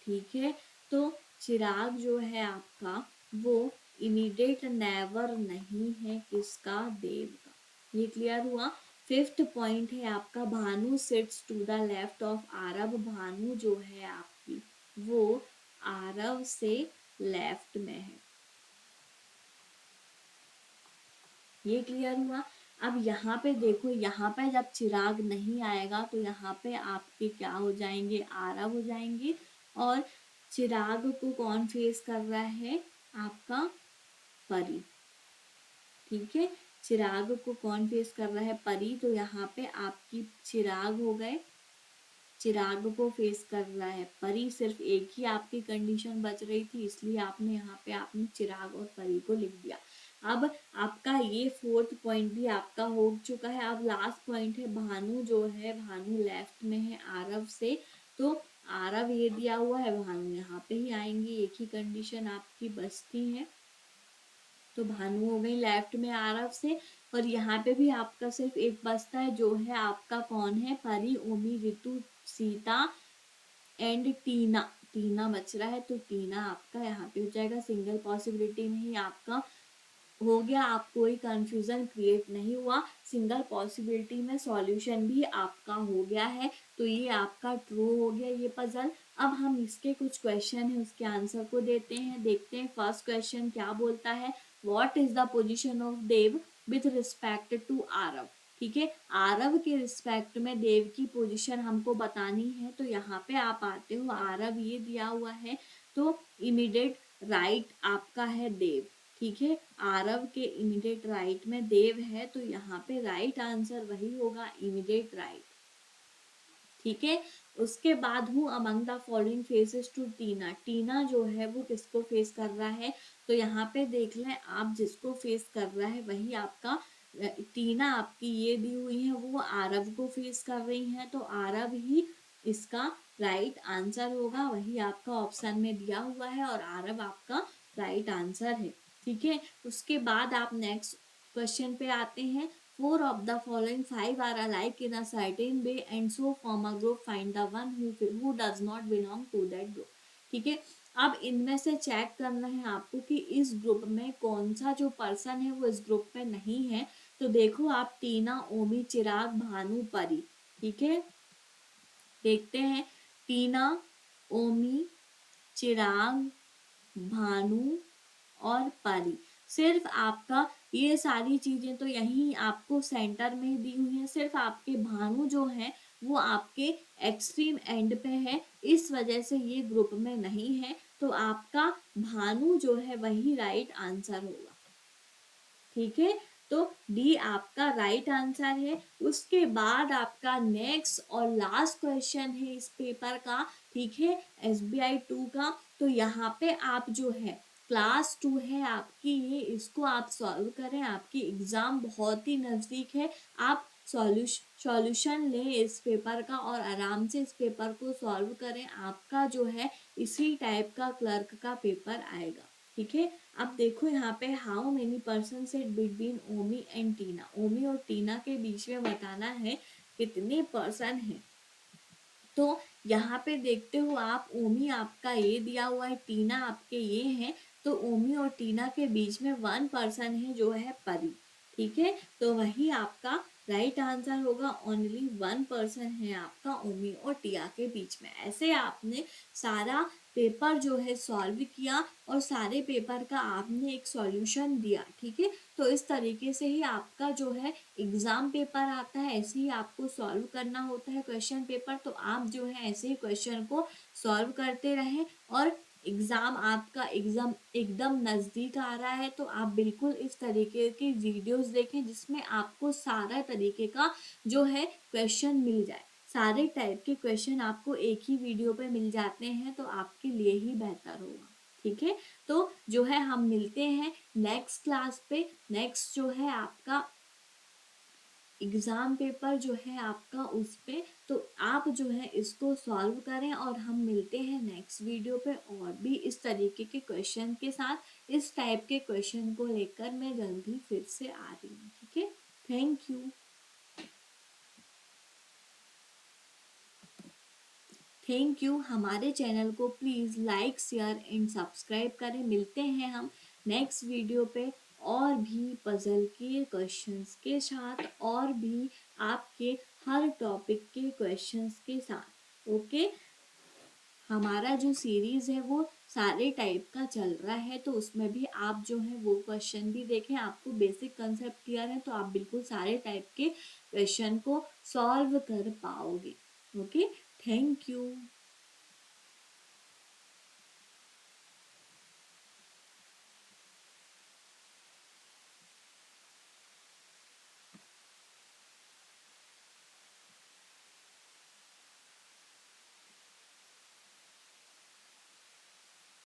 ठीक है, तो चिराग जो है आपका वो इमीडिएट नेवर नहीं है किसका, देव का। ये क्लियर हुआ। फिफ्थ पॉइंट है आपका Bhanu sits to the left of Aarav. Bhanu जो है आपकी वो आरव से लेफ्ट में है। ये क्लियर हुआ। अब यहाँ पे देखो, यहाँ पे जब चिराग नहीं आएगा तो यहाँ पे आपके क्या हो जाएंगे, आरव हो जाएंगे। और चिराग को कौन फेस कर रहा है, आपका परी। ठीक है, चिराग को कौन फेस कर रहा है, परी। तो यहाँ पे आपकी चिराग हो गए, चिराग को फेस कर रहा है परी। सिर्फ एक ही आपकी कंडीशन बच रही थी, इसलिए आपने यहाँ पे आपने चिराग और परी को लिख दिया। अब आपका ये फोर्थ पॉइंट भी आपका हो चुका है। अब लास्ट पॉइंट है भानु जो है, भानु लेफ्ट में है आरव से, तो आरव ये दिया हुआ है, भानु यहाँ पे ही आएंगी, एक ही कंडीशन आपकी बचती है। तो भानु हो गई लेफ्ट में आरव से, और यहाँ पे भी आपका सिर्फ एक बचता है, जो है आपका कौन है, परी, ओमी, ऋतु, सीता एंड टीना। टीना बच रहा है, तो टीना आपका यहाँ पे हो जाएगा। सिंगल पॉसिबिलिटी में ही आपका हो गया, आपको कोई कंफ्यूजन क्रिएट नहीं हुआ। सिंगल पॉसिबिलिटी में सॉल्यूशन भी आपका हो गया है, तो ये आपका ट्रू हो गया ये पजल। अब हम इसके कुछ क्वेश्चन है उसके आंसर को देते हैं, देखते हैं। फर्स्ट क्वेश्चन क्या बोलता है, what is the position of Dev with respect to Aarav. ठीक है, आरव के रिस्पेक्ट में देव की पोजीशन हमको बतानी है, तो यहाँ पे आप आते हो, आरव ये दिया हुआ है, तो इमीडिएट राइट आपका है देव। ठीक है, आरव के इमीडिएट राइट में देव है, तो यहाँ पे राइट आंसर वही होगा, इमीडिएट राइट। ठीक है, उसके बाद who among the following faces to Tina. Tina जो है वो किसको फेस कर रहा है, तो यहाँ पे देख लें आप, जिसको फेस कर रहा है वही आपका, टीना आपकी ये दी हुई है वो आरव को फेस कर रही है, तो आरव ही इसका राइट आंसर होगा, वही आपका ऑप्शन में दिया हुआ है, और आरव आपका राइट आंसर है। ठीक है, उसके बाद आप नेक्स्ट क्वेश्चन पे आते हैं। Four of the following five are alike in a certain way and so form a group. Find the one who does not belong to that group. ठीक है, अब इनमें से चेक करना है आपको कि इस ग्रुप में कौन सा जो पर्सन है वो इस ग्रुप में नहीं है। तो देखो आप, टीना, ओमी, चिराग, भानु, परी। ठीक है, देखते हैं, टीना, ओमी, चिराग, भानु और परी। सिर्फ आपका ये सारी चीजें तो यहीं आपको सेंटर में दी हुई हैं, सिर्फ आपके भानु जो है वो आपके एक्सट्रीम एंड पे है, इस वजह से ये ग्रुप में नहीं है, तो आपका भानु जो है वही राइट आंसर होगा। ठीक है, तो डी आपका राइट आंसर है। उसके बाद आपका नेक्स्ट और लास्ट क्वेश्चन है इस पेपर का। ठीक है, SBI 2 का। तो यहाँ पे आप जो है क्लास 2 है आपकी, ये इसको आप सॉल्व करें, आपकी एग्जाम बहुत ही नज़दीक है। आप सॉल्यूशन लें इस पेपर का और आराम से इस पेपर को सॉल्व करें, आपका जो है इसी टाइप का क्लर्क का पेपर आएगा। ठीक है। अब देखो यहाँ पे how many person sat between Omi and Tina, Omi और टीना के बीच में बताना है कितने पर्सन हैं। तो यहाँ पे देखते हो आप, ओमी आपका ये दिया हुआ है, टीना आपके ये है, तो ओमी और टीना के बीच में वन पर्सन है जो है परी। ठीक है, तो वही आपका राइट आंसर होगा, ओनली वन पर्सन है आपका ओमी और टिया के बीच में। ऐसे आपने सारा पेपर जो है सॉल्व किया और सारे पेपर का आपने एक सॉल्यूशन दिया। ठीक है, तो इस तरीके से ही आपका जो है एग्जाम पेपर आता है, ऐसे ही आपको सॉल्व करना होता है क्वेश्चन पेपर। तो आप जो है ऐसे ही क्वेश्चन को सॉल्व करते रहें, और एग्जाम आपका एकदम नज़दीक आ रहा है, तो आप बिल्कुल इस तरीके की वीडियोस देखें जिसमें आपको सारा तरीके का जो है क्वेश्चन मिल जाए। सारे टाइप के क्वेश्चन आपको एक ही वीडियो पे मिल जाते हैं, तो आपके लिए ही बेहतर होगा। ठीक है, तो जो है हम मिलते हैं नेक्स्ट क्लास पे। नेक्स्ट जो है आपका एग्ज़ाम पेपर जो है आपका उस पे, तो आप जो है इसको सॉल्व करें, और हम मिलते हैं नेक्स्ट वीडियो पे और भी इस तरीके के क्वेश्चन के साथ। इस टाइप के क्वेश्चन को लेकर मैं जल्दी फिर से आ रही हूँ। ठीक है, थैंक यू। Thank you. हमारे चैनल को please like share and subscribe करें। मिलते हैं हम नेक्स्ट वीडियो पे और भी पजल के क्वेश्चंस के साथ, और भी आपके हर टॉपिक के क्वेश्चंस के साथ। ओके, हमारा जो सीरीज़ है वो सारे टाइप का चल रहा है, तो उसमें भी आप जो है वो क्वेश्चन भी देखें। आपको बेसिक कंसेप्ट क्लियर है तो आप बिल्कुल सारे टाइप के क्वेश्चन को सॉल्व कर पाओगे। Okay, thank you.